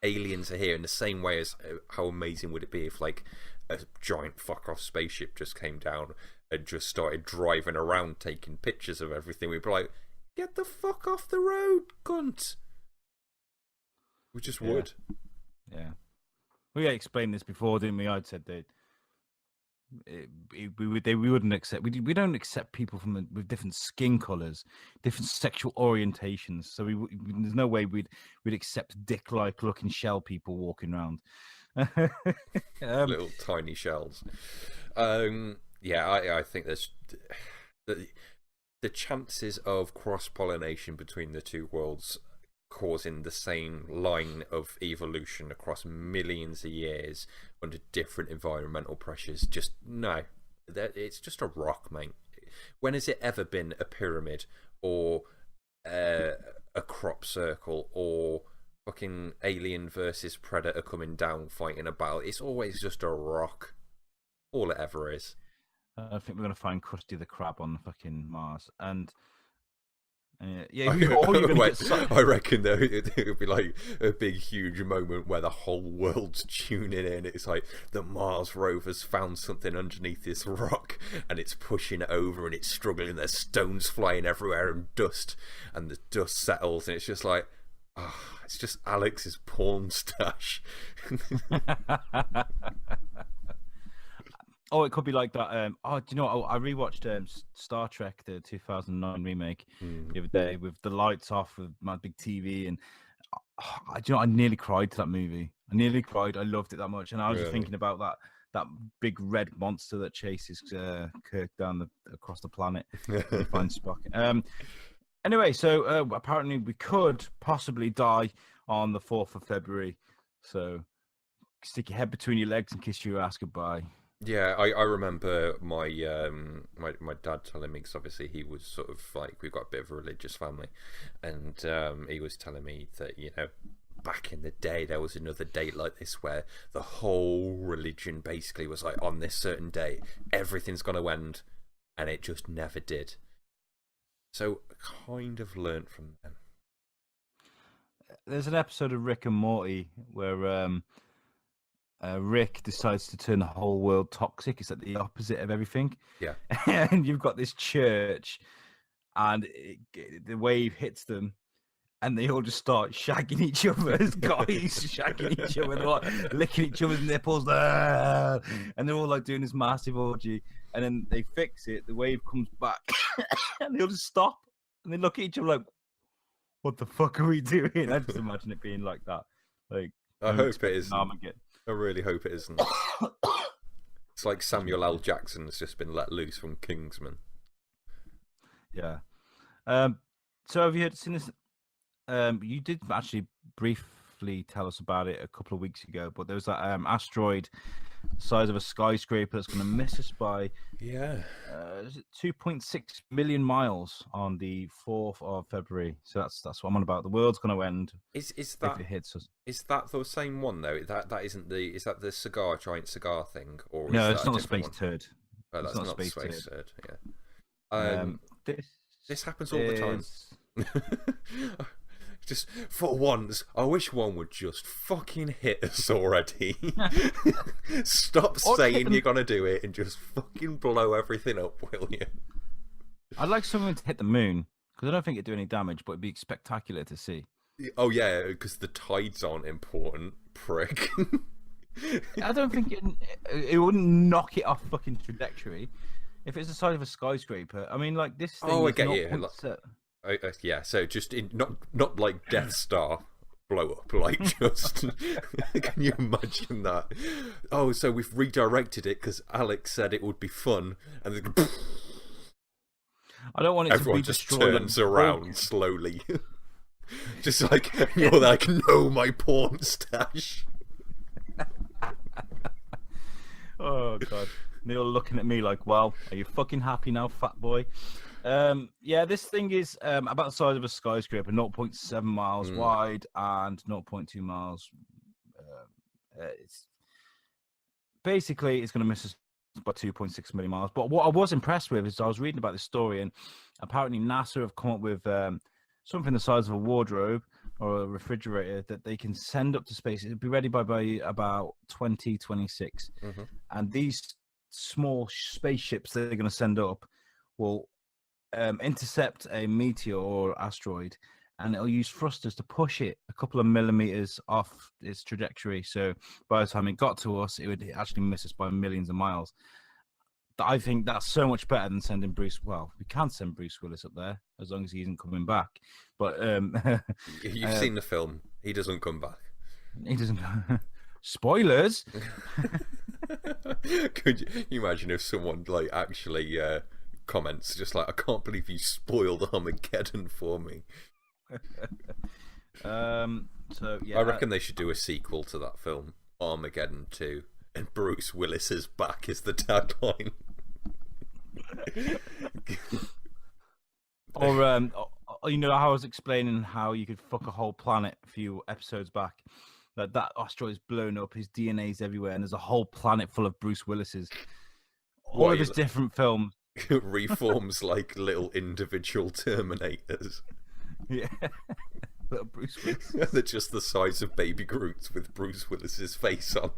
Aliens are here in the same way as how amazing would it be if, like, a giant fuck off spaceship just came down and just started driving around taking pictures of everything. We'd be like, get the fuck off the road, cunt. We just would. Yeah. We explained this before, didn't we? I'd said that we wouldn't accept. We don't accept people with different skin colors, different sexual orientations. So there's no way we'd accept dick-like looking shell people walking around. Little tiny shells. Yeah, I think there's the chances of cross-pollination between the two worlds causing the same line of evolution across millions of years under different environmental pressures, just no. It's just a rock, mate. When has it ever been a pyramid or a crop circle or fucking alien versus predator coming down fighting a battle? It's always just a rock. All it ever is. I think we're going to find Krusty the Krab on fucking Mars. And I reckon though it would be like a big huge moment where the whole world's tuning in. It's like the Mars rover's found something underneath this rock and it's pushing it over and it's struggling. There's stones flying everywhere and the dust settles and it's just like, it's just Alex's porn stash. Oh, it could be like that. Do you know what? I rewatched Star Trek, the 2009 remake, the other day with the lights off, with my big TV, and do you know, I nearly cried to that movie. I nearly cried. I loved it that much, and I was just thinking about that big red monster that chases Kirk down across the planet to find Spock. Anyway, so apparently we could possibly die on the 4th of February. So stick your head between your legs and kiss your ass goodbye. Yeah, I remember my my dad telling me, because obviously he was sort of like, we've got a bit of a religious family, and he was telling me that, back in the day there was another date like this where the whole religion basically was like, on this certain day everything's going to end, and it just never did. So kind of learnt from them. There's an episode of Rick and Morty where Rick decides to turn the whole world toxic. It's like the opposite of everything. Yeah. And you've got this church, and the wave hits them, and they all just start shagging each other as guys, shagging each other, like, licking each other's nipples, and they're all like doing this massive orgy. And then they fix it. The wave comes back, and they all just stop, and they look at each other like, "What the fuck are we doing?" I just imagine it being like that. Like, I hope it isn't. I really hope it isn't. It's like Samuel L. Jackson's just been let loose from Kingsman. Yeah. So have you seen this? You did actually briefly tell us about it a couple of weeks ago, but there was that asteroid the size of a skyscraper that's going to miss us by is it 2.6 million miles on the 4th of February. So that's what I'm on about. The world's going to end Is if that it hits us. is that the same one though? That isn't the is that the giant cigar thing, or No, is it's that a not a different space one? turd. Oh, It's that's not a not the space space turd. turd. Yeah. This happens all the time. Just for once, I wish one would just fucking hit us already. Stop saying you're gonna do it and just fucking blow everything up, will you? I'd like someone to hit the moon because I don't think it'd do any damage, but it'd be spectacular to see. Oh yeah, because the tides aren't important, prick. I don't think it wouldn't knock it off fucking trajectory if it's the size of a skyscraper. I mean, like this thing. Oh, I is get not you. Yeah, so just not like Death Star blow up, like just. Can you imagine that? Oh, so we've redirected it because Alex said it would be fun, and then, I don't want it everyone to be just destroyed. turns around slowly, just like you're like, no, my porn stash. Oh god, Neil looking at me like, well, are you fucking happy now, fat boy? Yeah, this thing is about the size of a skyscraper, 0.7 miles wide and 0.2 miles. It's basically it's going to miss us by 2.6 million miles. But what I was impressed with is I was reading about this story, and apparently NASA have come up with something the size of a wardrobe or a refrigerator that they can send up to space. It'll be ready by about 2026. And these small spaceships that they're going to send up will intercept a meteor or asteroid, and it'll use thrusters to push it a couple of millimeters off its trajectory. So by the time it got to us, it would actually miss us by millions of miles. I think that's so much better than sending Bruce. Well, we can send Bruce Willis up there as long as he isn't coming back. But you've seen the film. He doesn't come back. He doesn't. Spoilers. Could you imagine if someone like actually comments just like, I can't believe you spoiled Armageddon for me. So yeah, I reckon they should do a sequel to that film, Armageddon 2, and Bruce Willis is back is the tagline. Or you know how I was explaining how you could fuck a whole planet a few episodes back. That asteroid is blown up, his DNA's everywhere, and there's a whole planet full of Bruce Willis's. All of his different films. Reforms like little individual Terminators. Yeah. Little Bruce Willis. They're just the size of baby Groots with Bruce Willis's face on.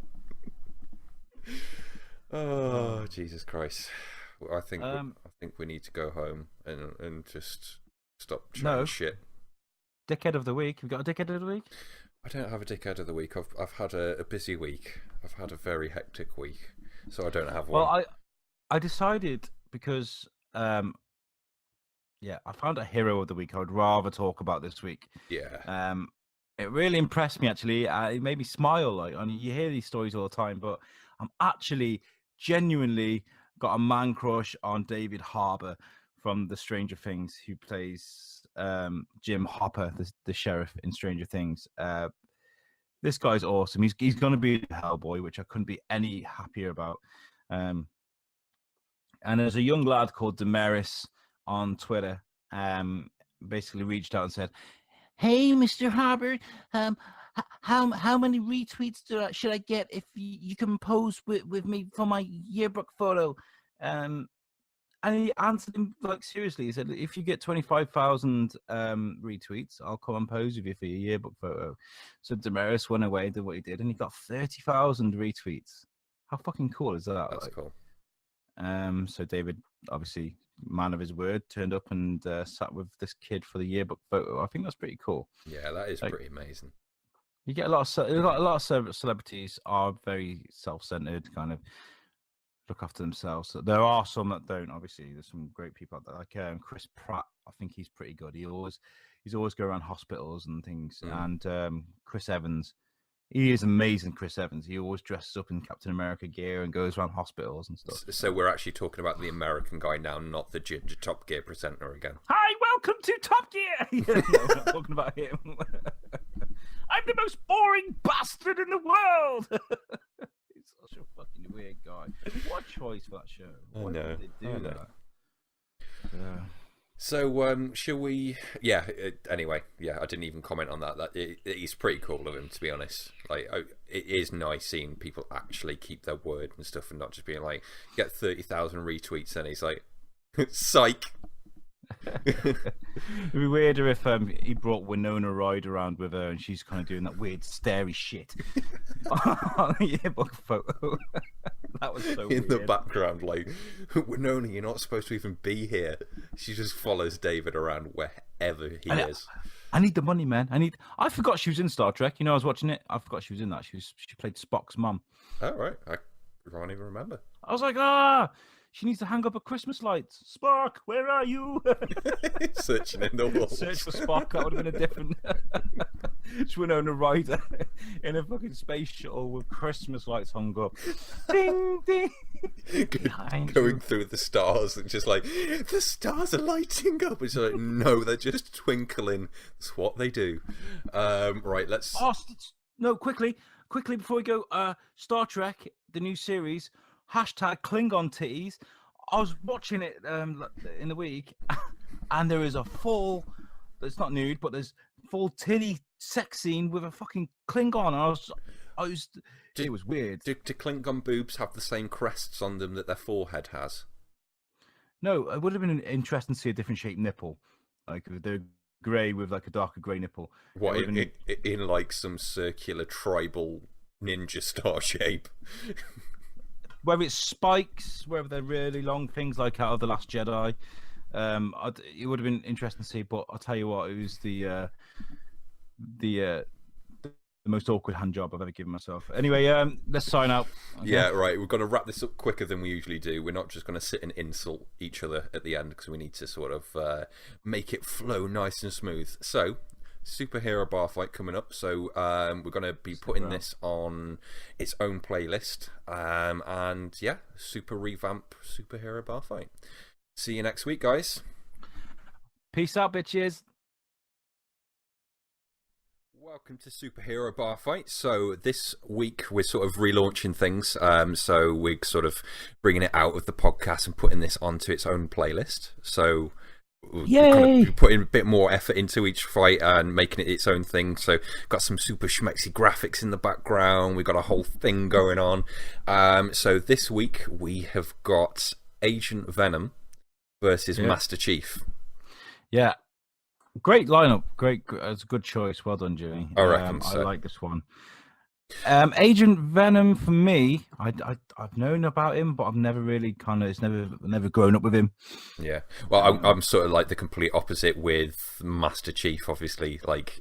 Oh, Jesus Christ. Well, I think we need to go home and just stop chatting shit. Dickhead of the week. We got a dickhead of the week? I don't have a dickhead of the week. I've had a busy week. I've had a very hectic week, so I don't have one. Well, I decided because I found a hero of the week I would rather talk about this week. Yeah. It really impressed me actually. It made me smile. Like, I mean, you hear these stories all the time, but I'm actually genuinely got a man crush on David Harbour from the Stranger Things, who plays Jim Hopper, the sheriff in Stranger Things. This guy's awesome. He's going to be Hellboy, which I couldn't be any happier about. And there's a young lad called Damaris on Twitter, basically reached out and said, "Hey, Mr. Harbour, how many retweets should I get if you can pose with me for my yearbook photo?" And he answered him like seriously. He said, "If you get 25,000 retweets, I'll come and pose with you for your yearbook photo." So Damaris went away, did what he did, and he got 30,000 retweets. How fucking cool is that? That's cool. So David, obviously man of his word, turned up and sat with this kid for the yearbook photo. I think that's pretty cool. Yeah, that is pretty amazing. You get a lot of celebrities are very self-centered, kind of look after themselves. So there are some that don't. Obviously, there's some great people out there, like Chris Pratt. I think he's pretty good. He's always go around hospitals and things. And Chris Evans, He is amazing, Chris Evans. He always dresses up in Captain America gear and goes around hospitals and stuff. So we're actually talking about the American guy now, not the ginger Top Gear presenter again. Hi, welcome to Top Gear. No, we're not talking about him. I'm the most boring bastard in the world. He's such a fucking weird guy. What a choice for that show. Why did they do that? Yeah. So, shall we? Yeah. Anyway, yeah. I didn't even comment on that. It's pretty cool of him, to be honest. Like, it is nice seeing people actually keep their word and stuff, and not just being like, get 30,000 retweets, and he's like, psych. It'd be weirder if he brought Winona Ryder around with her, and she's kind of doing that weird starey shit on the yearbook photo. That was so in weird. The background, like, Winona, you're not supposed to even be here. She just follows David around wherever he is. I need the money, man. I forgot she was in Star Trek. You know, I was watching it. I forgot she was in that. She played Spock's mum. Oh right, I can't even remember. I was like, she needs to hang up her Christmas lights. Spock, where are you? Searching in the walls. Search for Spock. That would have been a different. It's Winona Ryder in a fucking space shuttle with Christmas lights hung up. Ding, ding. Going through the stars and just like, the stars are lighting up. It's like, no, they're just twinkling. That's what they do. Right, let's. No, quickly before we go. Star Trek, the new series. Hashtag Klingon titties. I was watching it in the week, and there is a full. It's not nude, but there's full titty sex scene with a fucking Klingon. It was weird. Do Klingon boobs have the same crests on them that their forehead has? No, it would have been interesting to see a different shaped nipple, like they're grey with like a darker grey nipple. What in like some circular tribal ninja star shape? Whether it's spikes, whether they're really long things like out of The Last Jedi, it would have been interesting to see. But I'll tell you what, it was the most awkward hand job I've ever given myself. Anyway, let's sign out. Okay? Yeah, right. We're going to wrap this up quicker than we usually do. We're not just going to sit and insult each other at the end because we need to sort of make it flow nice and smooth. So, superhero bar fight coming up, so we're going to be putting this on its own playlist, and yeah, super revamp superhero bar fight. See you next week, guys. Peace out, bitches. Welcome to Superhero Bar Fight. So this week we're sort of relaunching things, so we're sort of bringing it out of the podcast and putting this onto its own playlist, so yay! Putting a bit more effort into each fight and making it its own thing. So got some super schmexy graphics in the background. We got a whole thing going on. So this week we have got Agent Venom versus Master Chief. Yeah, great lineup. Great, it's a good choice. Well done, Jimmy. I reckon so. I like this one. Agent Venom for me, I've known about him, but I've never really it's never grown up with him. Yeah, well, I'm sort of like the complete opposite with Master Chief. Obviously, like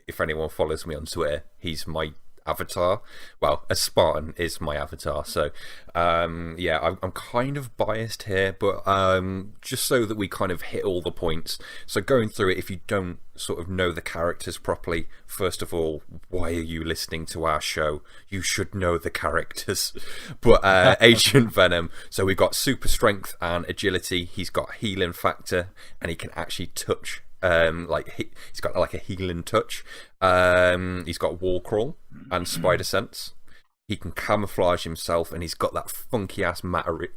if anyone follows me on Twitter, he's my avatar. Well, a Spartan is my avatar. So, yeah, I'm kind of biased here, but just so that we kind of hit all the points. So going through it, if you don't sort of know the characters properly, first of all, why are you listening to our show? You should know the characters. But Agent Venom, so we've got super strength and agility. He's got healing factor, and he can actually touch. He's got like a healing touch. He's got wall crawl and spider sense. He can camouflage himself, and he's got that funky ass matter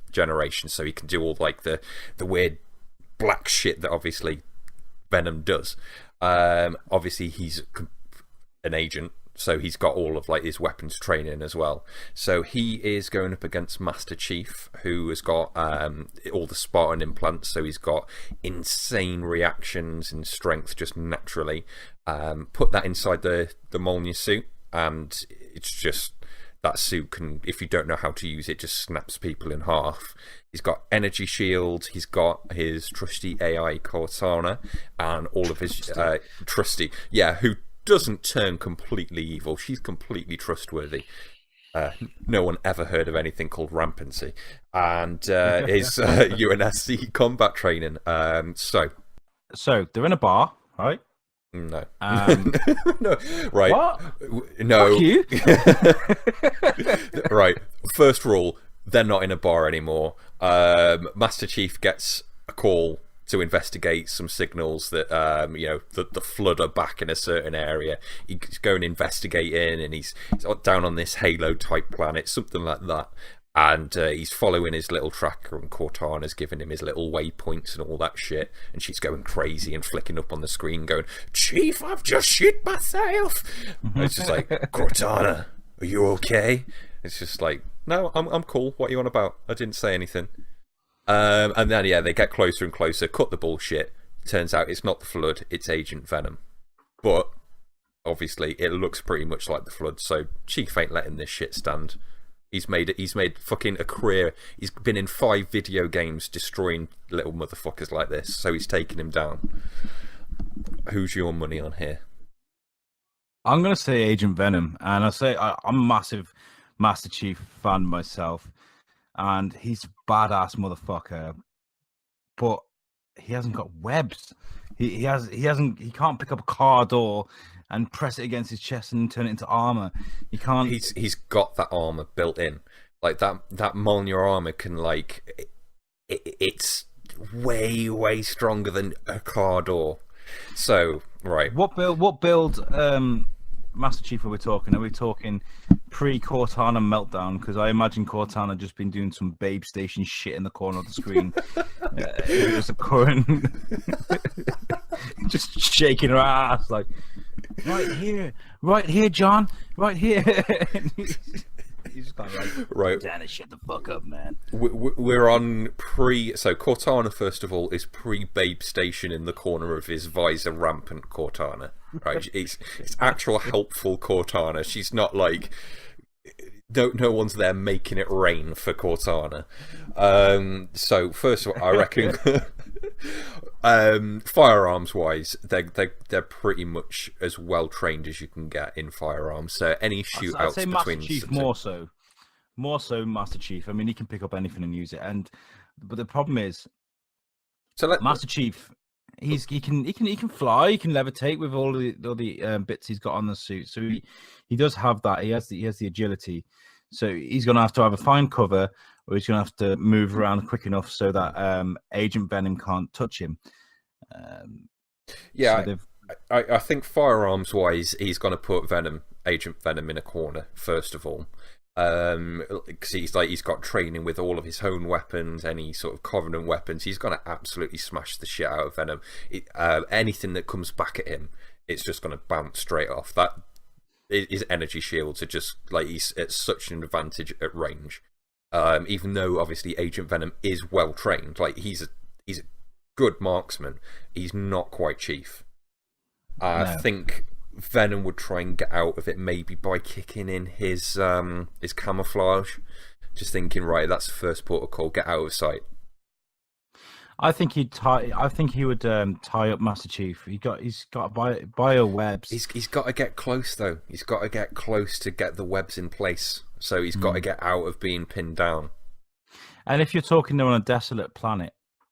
generation, so he can do all like the weird black shit that obviously Venom does. Obviously he's an agent, so he's got all of like his weapons training as well. So he is going up against Master Chief, who has got all the Spartan implants, so he's got insane reactions and strength just naturally. Put that inside the Mjolnir suit, and it's just that suit can, if you don't know how to use it, just snaps people in half. He's got energy shield, he's got his trusty AI Cortana, and all of his trusty, who doesn't turn completely evil. She's completely trustworthy. No one ever heard of anything called rampancy. And his UNSC combat training. So they're in a bar, right? No. Um, No. Right. what? No. Fuck you. Right. First rule: they're not in a bar anymore. Master Chief gets a call to investigate some signals that the flood are back in a certain area. He's going investigating, and he's down on this Halo type planet, something like that. And he's following his little tracker, and Cortana's giving him his little waypoints and all that shit. And she's going crazy and flicking up on the screen, going, "Chief, I've just shit myself." And it's just like, "Cortana, are you okay?" It's just like, "No, I'm cool. What are you on about? I didn't say anything." And then they get closer and closer. Cut the bullshit. Turns out it's not the Flood. It's Agent Venom. But obviously, it looks pretty much like the Flood. So Chief ain't letting this shit stand. He's made fucking a career. He's been in 5 video games destroying little motherfuckers like this, so he's taking him down. Who's your money on here? I'm gonna say Agent Venom, and I'm a massive Master Chief fan myself, and he's a badass motherfucker, but he hasn't got webs. He can't pick up a car door and press it against his chest and turn it into armor. He can't. He's got that armor built in, like that Mjolnir armor can it's way stronger than a car door. So right, what build Master Chief are we talking? Are we talking pre-Cortana meltdown? Because I imagine Cortana just been doing some babe station shit in the corner of the screen. It was a current, just shaking her ass like, right here, John, right here. He's just kind of like, right, Dana, shut the fuck up, man. We're on so Cortana, first of all, is pre-babe station in the corner of his visor rampant Cortana. Right, it's actual helpful Cortana. She's not like no one's there making it rain for Cortana. So first of all, I reckon firearms wise, they're pretty much as well trained as you can get in firearms. So any shootouts I'd say Master between Chief more so Master Chief. I mean, he can pick up anything and use it. But the problem is, Master Chief, he can fly, he can levitate with all the bits he's got on the suit. So he does have that. He has the agility. So he's gonna have to either find cover, or he's gonna have to move around quick enough so that Agent Venom can't touch him. I think firearms wise, he's gonna put Agent Venom in a corner first of all. Because he's got training with all of his own weapons, any sort of Covenant weapons. He's gonna absolutely smash the shit out of Venom. Anything that comes back at him, it's just gonna bounce straight off. That his energy shields are just like he's at such an advantage at range. Even though obviously Agent Venom is well trained, like he's a good marksman, he's not quite Chief. I think Venom would try and get out of it maybe by kicking in his camouflage. Just thinking, right, that's the first protocol, get out of sight. I think he would tie up Master Chief. He's got bio webs. He's got to get close though. He's got to get close to get the webs in place. So he's got to get out of being pinned down. And if you're talking they're on a desolate planet,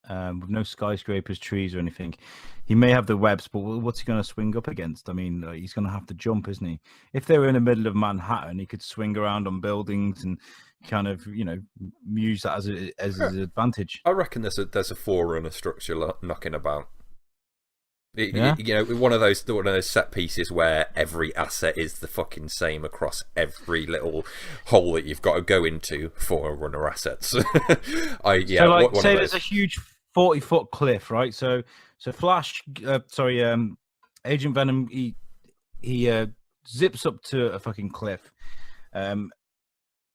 with no skyscrapers, trees, or anything, he may have the webs, but what's he going to swing up against? I mean, he's going to have to jump, isn't he? If they were in the middle of Manhattan, he could swing around on buildings and kind of, use that as his advantage. I reckon there's a Forerunner structure knocking about. Yeah? One of those set pieces where every asset is the fucking same across every little hole that you've got to go into for Runner assets. Say there's a huge 40-foot cliff, right? So Agent Venom, he zips up to a fucking cliff.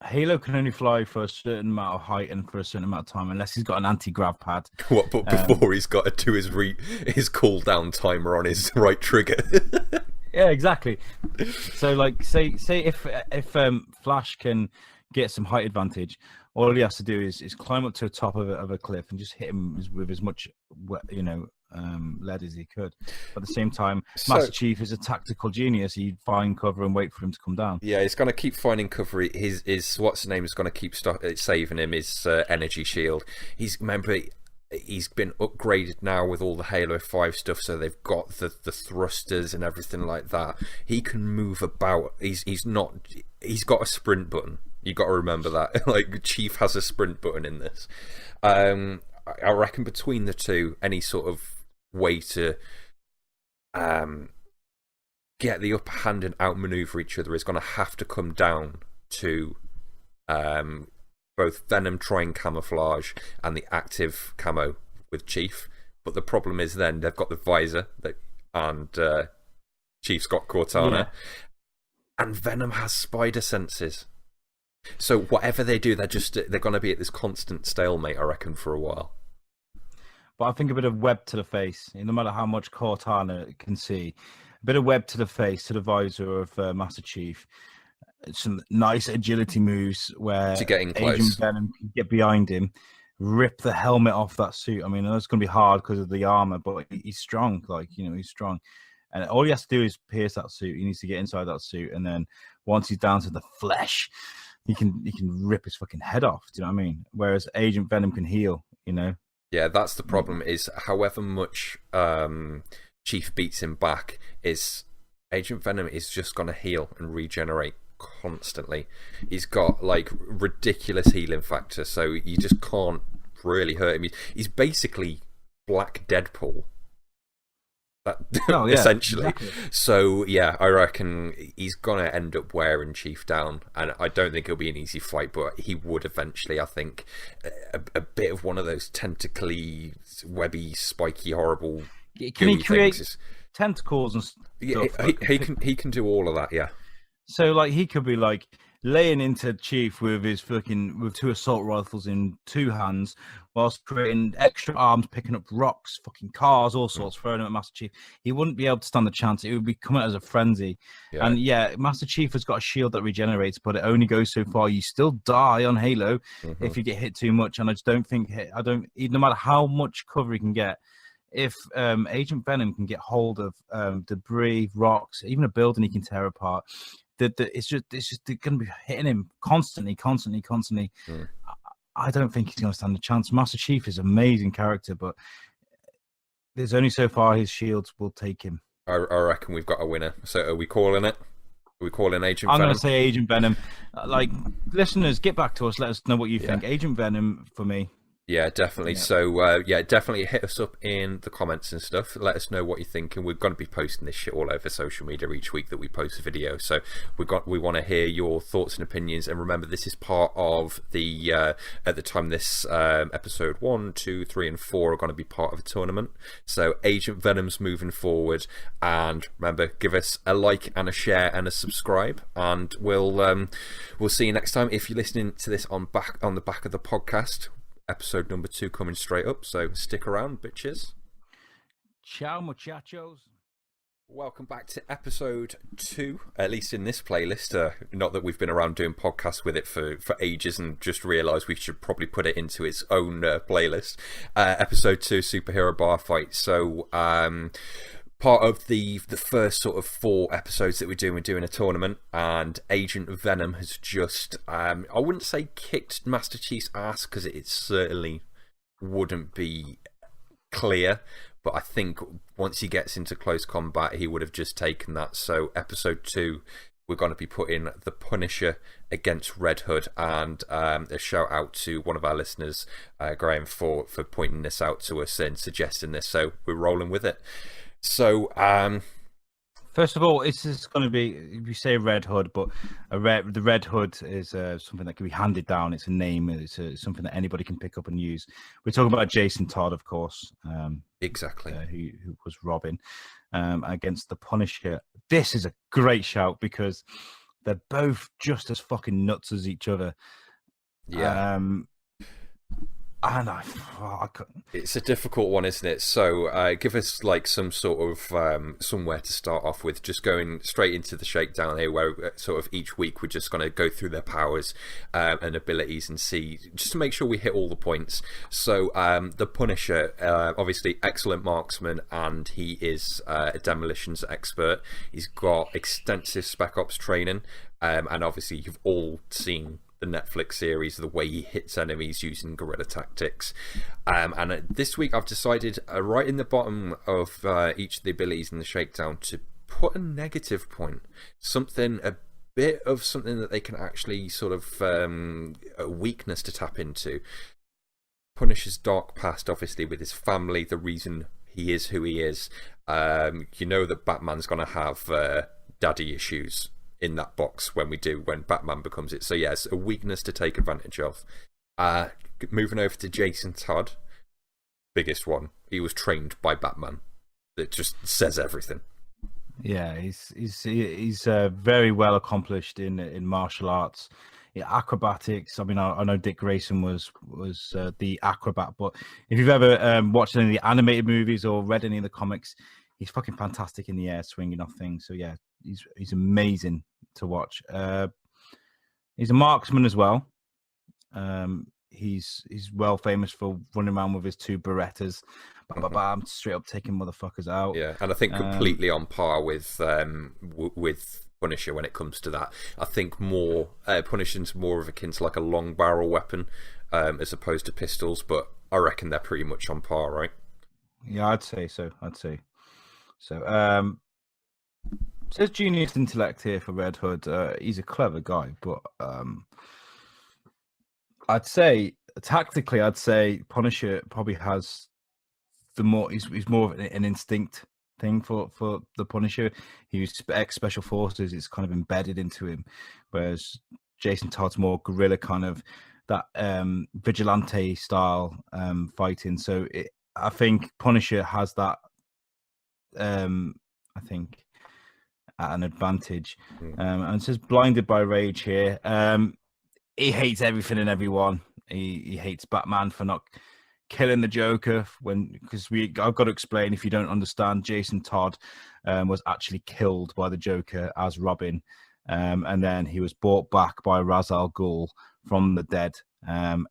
Halo can only fly for a certain amount of height and for a certain amount of time, unless he's got an anti-grav pad. What? But before he's got to do his cooldown timer on his right trigger. Yeah, exactly. So, say if Flash can get some height advantage, all he has to do is climb up to the top of a cliff and just hit him with as much, lead as he could. But at the same time, Master Chief is a tactical genius. He'd find cover and wait for him to come down. Yeah, he's going to keep finding cover. His what's his name is going to keep saving him. His energy shield. he's been upgraded now with all the Halo 5 stuff, so they've got the thrusters and everything like that. He can move about. He's got a sprint button. You got to remember that. Like, Chief has a sprint button in this. I reckon between the two, any sort of way to get the upper hand and outmaneuver each other is going to have to come down to both Venom trying camouflage and the active camo with Chief. But the problem is then they've got the visor and Chief's got Cortana, and Venom has spider senses. So whatever they do, they're going to be at this constant stalemate, I reckon, for a while. But I think a bit of web to the face, no matter how much Cortana can see, a bit of web to the face, to the visor of Master Chief. Some nice agility moves where to getting close. Agent Venom can get behind him, rip the helmet off that suit. I mean, it's going to be hard because of the armor, but he's strong. He's strong. And all he has to do is pierce that suit. He needs to get inside that suit. And then once he's down to the flesh, he can rip his fucking head off. Do you know what I mean? Whereas Agent Venom can heal, Yeah, that's the problem is however much Chief beats him back, is Agent Venom is just going to heal and regenerate constantly. He's got like ridiculous healing factor, so you just can't really hurt him. He's basically Black Deadpool. Essentially. Exactly. So yeah, I reckon he's gonna end up wearing Chief down, and I don't think it'll be an easy fight, but he would eventually. I think a bit of one of those tentacly, webby, spiky, horrible. Can he create tentacles and stuff? Yeah, he can do all of that. Yeah. So like he could be like laying into Chief with two assault rifles in two hands, whilst creating extra arms, picking up rocks, fucking cars, all sorts, throwing them at Master Chief. He wouldn't be able to stand a chance. It would be coming as a frenzy. Yeah. And yeah, Master Chief has got a shield that regenerates, but it only goes so far. You still die on Halo if you get hit too much. And I just don't think no matter how much cover he can get, if Agent Venom can get hold of debris, rocks, even a building he can tear apart, it's just going to be hitting him constantly. I don't think he's going to stand a chance. Master Chief is an amazing character, but there's only so far his shields will take him. I reckon we've got a winner. So are we calling it? Are we calling Agent Venom? I'm going to say Agent Venom. Listeners, get back to us. Let us know what you think. Agent Venom for me. Yeah, definitely. Yeah. So, definitely hit us up in the comments and stuff. Let us know what you think, and we're going to be posting this shit all over social media each week that we post a video. So we want to hear your thoughts and opinions. And remember, this is part of the at the time this episode 1, 2, 3, and 4 are going to be part of a tournament. So Agent Venom's moving forward, and remember, give us a like and a share and a subscribe, and we'll see you next time. If you're listening to this on the back of the podcast. Episode number 2 coming straight up, so stick around, bitches. Ciao, muchachos. Welcome back to episode 2, at least in this playlist. Not that we've been around doing podcasts with it for ages and just realised we should probably put it into its own playlist. Episode 2, Superhero Bar Fight. So, part of the first sort of 4 episodes that we're doing a tournament, and Agent Venom has just I wouldn't say kicked Master Chief's ass, because it certainly wouldn't be clear, but I think once he gets into close combat he would have just taken that. So episode 2, we're going to be putting the Punisher against Red Hood, and a shout out to one of our listeners, Graham, for pointing this out to us and suggesting this, so we're rolling with it. So, first of all, it's going to be, you say Red Hood, but the Red Hood is something that can be handed down. It's a name. It's something that anybody can pick up and use. We're talking about Jason Todd, of course. Exactly. Who was Robin against the Punisher. This is a great shout because they're both just as fucking nuts as each other. Yeah. And it's a difficult one, isn't it? So give us like some sort of somewhere to start off with, just going straight into the shakedown here, where sort of each week we're just going to go through their powers and abilities and see, just to make sure we hit all the points. So the Punisher, obviously excellent marksman, and he is a demolitions expert. He's got extensive Spec Ops training, and obviously you've all seen the Netflix series, the way he hits enemies using guerrilla tactics. And this week I've decided, right in the bottom of each of the abilities in the shakedown, to put a negative point, a bit of something that they can actually sort of a weakness to tap into. Punisher's dark past, obviously, with his family, the reason he is who he is. You know that Batman's going to have daddy issues in that box when Batman becomes it. So yes, a weakness to take advantage of. Moving over to Jason Todd, biggest one. He was trained by Batman. It just says everything. Yeah, he's very well accomplished in martial arts, acrobatics. I mean, I know Dick Grayson was the acrobat, but if you've ever watched any of the animated movies or read any of the comics, he's fucking fantastic in the air, swinging off things. So yeah, he's amazing to watch. He's a marksman as well. He's well famous for running around with his 2 Berettas, bam, straight up taking motherfuckers out. Yeah, and I think completely on par with Punisher when it comes to that. I think more Punisher's more of akin to like a long barrel weapon as opposed to pistols, but I reckon they're pretty much on par, right? Yeah, I'd say so. So. Says genius intellect here for Red Hood. He's a clever guy, but I'd say tactically, Punisher probably has he's more of an instinct thing for the Punisher. He was ex-special forces. It's kind of embedded into him, whereas Jason Todd's more guerrilla, kind of that vigilante style fighting. So I think Punisher has that. I think at an advantage. And it says blinded by rage here. He hates everything and everyone. He hates Batman for not killing the Joker because I've got to explain, if you don't understand, Jason Todd was actually killed by the Joker as Robin, and then he was brought back by Ra's al Ghul from the dead, and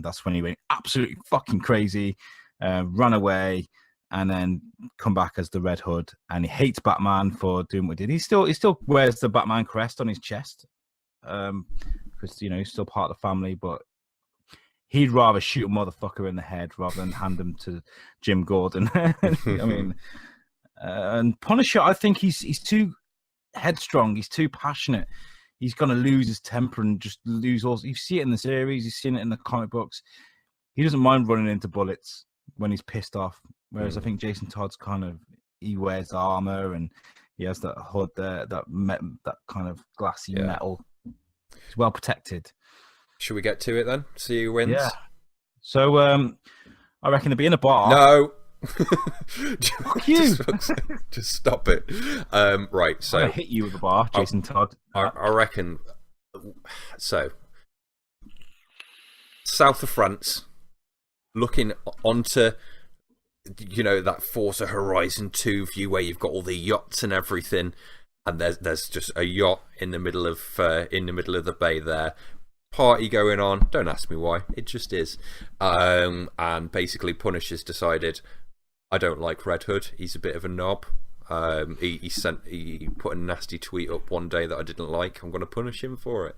that's when he went absolutely fucking crazy, ran away, and then come back as the Red Hood. And he hates Batman for doing what he did. He still wears the Batman crest on his chest, because he's still part of the family, but he'd rather shoot a motherfucker in the head rather than hand him to Jim Gordon. I mean, and Punisher, I think he's too headstrong. He's too passionate. He's going to lose his temper and just lose all. You see it in the series. You've seen it in the comic books. He doesn't mind running into bullets when he's pissed off. Whereas I think Jason Todd's he wears armor and he has that hood there, that kind of glassy metal. He's well protected. Should we get to it then? See who wins? Yeah. So I reckon they'll be in a bar. No. Fuck you. Just stop it. Right. So I hit you with a bar, Jason Todd. I reckon. So south of France, looking onto that Forza Horizon 2 view where you've got all the yachts and everything, and there's just a yacht in the middle of the bay there. Party going on. Don't ask me why. It just is. And basically Punisher's decided, I don't like Red Hood. He's a bit of a knob. He put a nasty tweet up one day that I didn't like. I'm going to punish him for it.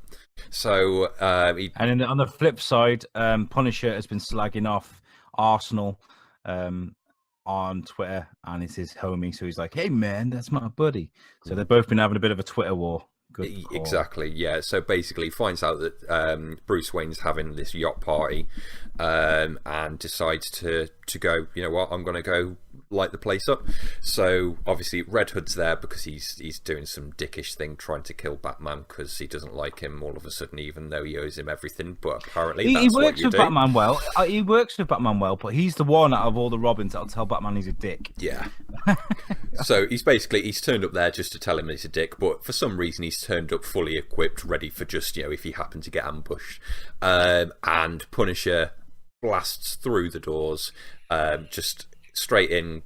So and on the flip side, Punisher has been slagging off Arsenal on Twitter, and it's his homie, so he's like, hey man, that's my buddy. So they've both been having a bit of a Twitter war. Exactly, yeah. So basically he finds out that Bruce Wayne's having this yacht party, and decides to go, you know what, I'm going to go light the place up. So obviously Red Hood's there because he's doing some dickish thing, trying to kill Batman because he doesn't like him all of a sudden, even though he owes him everything. But apparently he works with Batman well. He works with Batman well, but he's the one out of all the Robins that'll tell Batman he's a dick. Yeah. So he's turned up there just to tell him he's a dick, but for some reason he's turned up fully equipped, ready for just, if he happened to get ambushed. And Punisher blasts through the doors, just straight in,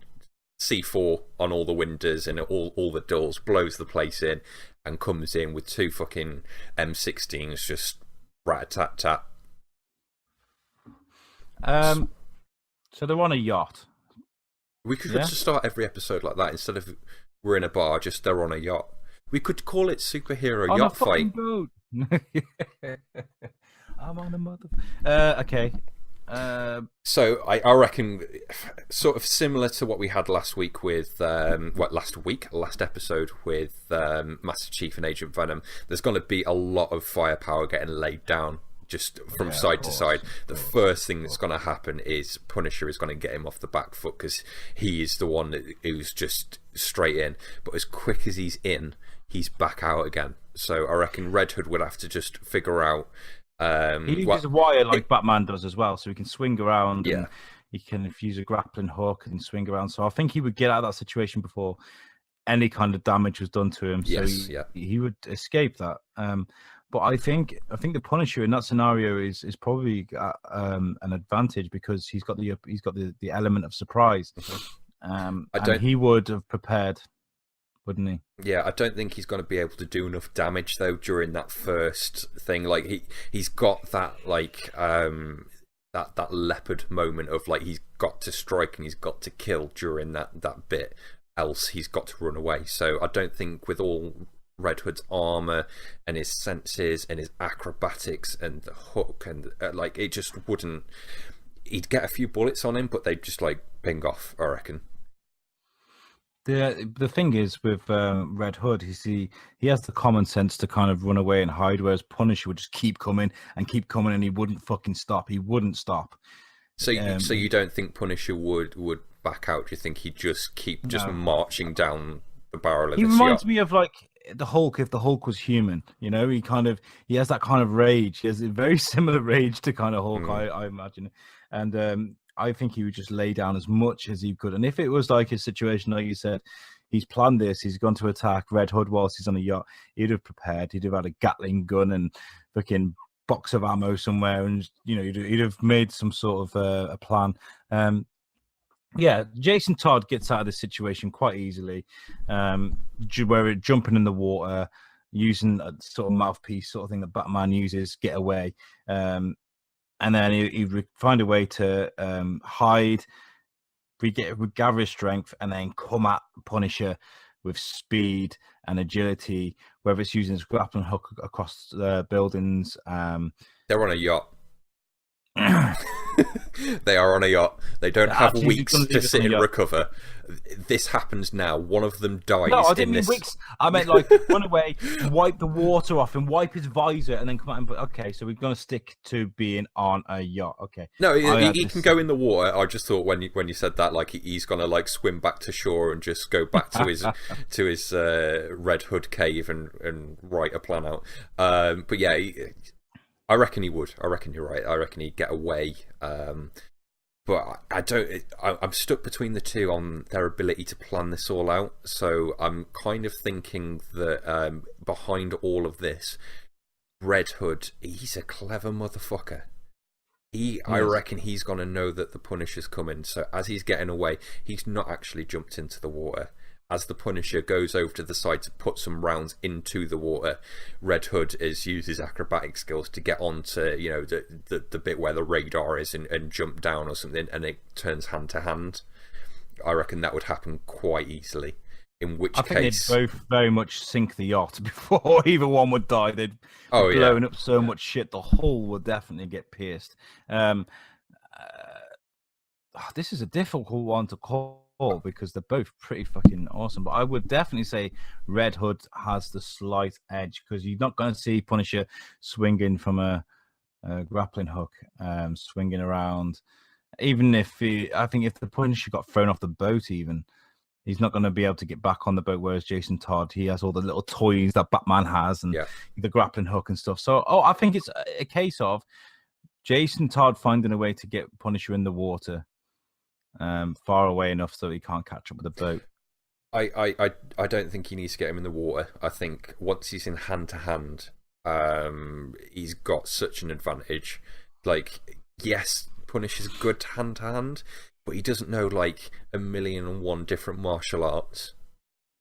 C4 on all the windows and all the doors, blows the place in, and comes in with 2 fucking M16s, just rat-a-tat-tat. So they're on a yacht. We could just start every episode like that. Instead of we're in a bar, just they're on a yacht. We could call it superhero on yacht a fight. Boat. I'm on a mother. Okay. So I reckon, sort of similar to what we had last week with last episode with Master Chief and Agent Venom. There's going to be a lot of firepower getting laid down just from side to side. The first thing that's going to happen is Punisher is going to get him off the back foot because he is the one who's just straight in. But as quick as he's in, he's back out again. So I reckon Red Hood would have to just figure out. He uses a wire like Batman does as well, so he can swing around. And he can use a grappling hook and swing around. So I think he would get out of that situation before any kind of damage was done to him. So he would escape that. But I think the Punisher in that scenario is probably an advantage because he's got the element of surprise. And he would have prepared, wouldn't he? Yeah, I don't think he's going to be able to do enough damage though during that first thing. Like he's got that like that leopard moment of like he's got to strike and he's got to kill during that bit, else he's got to run away. So I don't think with all Red Hood's armor and his senses and his acrobatics and the hook and like it just wouldn't. He'd get a few bullets on him, but they'd just like ping off, I reckon. The thing is with Red Hood, he has the common sense to kind of run away and hide, whereas Punisher would just keep coming, and he wouldn't fucking stop. He wouldn't stop. So you don't think Punisher would back out? Do you think he'd just keep marching down the barrel of the shot? He reminds me of like the Hulk if the Hulk was human. You know, he has that kind of rage. He has a very similar rage to kind of Hulk, I imagine, and I think he would just lay down as much as he could. And if it was like a situation, like you said, he's planned this, he's gone to attack Red Hood whilst he's on a yacht, he'd have prepared, he'd have had a Gatling gun and fucking box of ammo somewhere, and you know, he'd have made some sort of a plan. Jason Todd gets out of this situation quite easily, where jumping in the water, using a sort of mouthpiece sort of thing that Batman uses, get away. And then he would find a way to hide, gather his strength, and then come at Punisher with speed and agility, whether it's using his grappling hook across the buildings. They're on a yacht. They are on a yacht. They don't have weeks to sit and recover. This happens now. One of them dies. No, I didn't mean weeks. I meant like run away, wipe the water off him, wipe his visor, and then come out and. Okay, so we're gonna stick to being on a yacht. Okay. No, he can go in the water. I just thought when you said that, like he's gonna like swim back to shore and just go back to his Red Hood cave and write a plan out. But yeah. I reckon he would. I reckon you're right. I reckon he'd get away. But I don't. I'm stuck between the two on their ability to plan this all out. So I'm kind of thinking that behind all of this, Red Hood, he's a clever motherfucker. I reckon he's gonna know that the Punisher's coming. So as he's getting away, he's not actually jumped into the water. As the Punisher goes over to the side to put some rounds into the water, Red Hood uses acrobatic skills to get onto, you know, the bit where the radar is and jump down or something, and it turns hand to hand. I reckon that would happen quite easily. In which case, they'd both very much sink the yacht before either one would die. They'd be blowing up so much shit, the hull would definitely get pierced. This is a difficult one to call, because they're both pretty fucking awesome, but I would definitely say Red Hood has the slight edge, because you're not going to see Punisher swinging from a grappling hook, swinging around. Even if I think if the Punisher got thrown off the boat, even he's not going to be able to get back on the boat. Whereas Jason Todd, he has all the little toys that Batman has and the grappling hook and stuff. So, I think it's a case of Jason Todd finding a way to get Punisher in the water. Far away enough so he can't catch up with the boat. I don't think he needs to get him in the water. I think once he's in hand to hand, he's got such an advantage. Like, yes, Punisher's good hand to hand, but he doesn't know like 1,000,001 different martial arts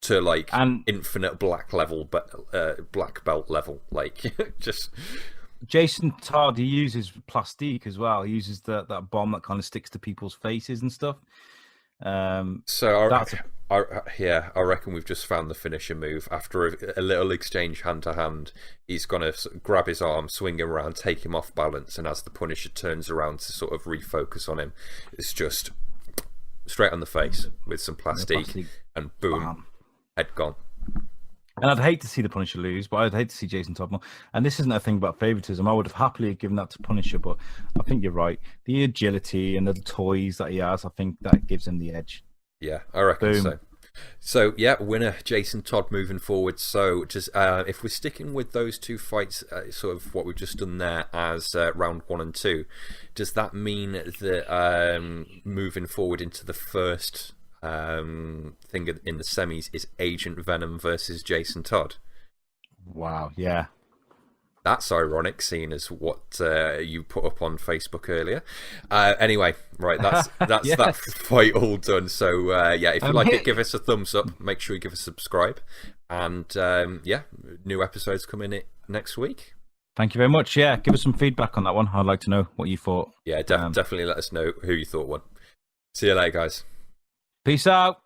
to like infinite black belt level. Like, just. Jason Todd, he uses plastique as well. He uses that bomb that kind of sticks to people's faces and stuff. So I reckon we've just found the finisher move. After a little exchange hand to hand, he's gonna grab his arm, swing him around, take him off balance, and as the Punisher turns around to sort of refocus on him, it's just straight on the face with some plastic, and boom, bam. Head gone. And I'd hate to see the Punisher lose, but I'd hate to see Jason Todd more. And this isn't a thing about favoritism. I would have happily given that to Punisher, but I think you're right. The agility and the toys that he has, I think that gives him the edge. Yeah, I reckon so. So yeah, winner Jason Todd moving forward. So just if we're sticking with those two fights, sort of what we've just done there as round 1 and 2, does that mean that moving forward into the first thing in the semis is Agent Venom versus Jason Todd? Wow, yeah. That's ironic, seeing as what you put up on Facebook earlier. Anyway, right, that's yes. That fight all done. So yeah, if you like it, give us a thumbs up. Make sure you give us a subscribe, and yeah, new episodes coming in next week. Thank you very much. Yeah, give us some feedback on that one. I'd like to know what you thought. Yeah, definitely let us know who you thought won. See you later, guys. Peace out.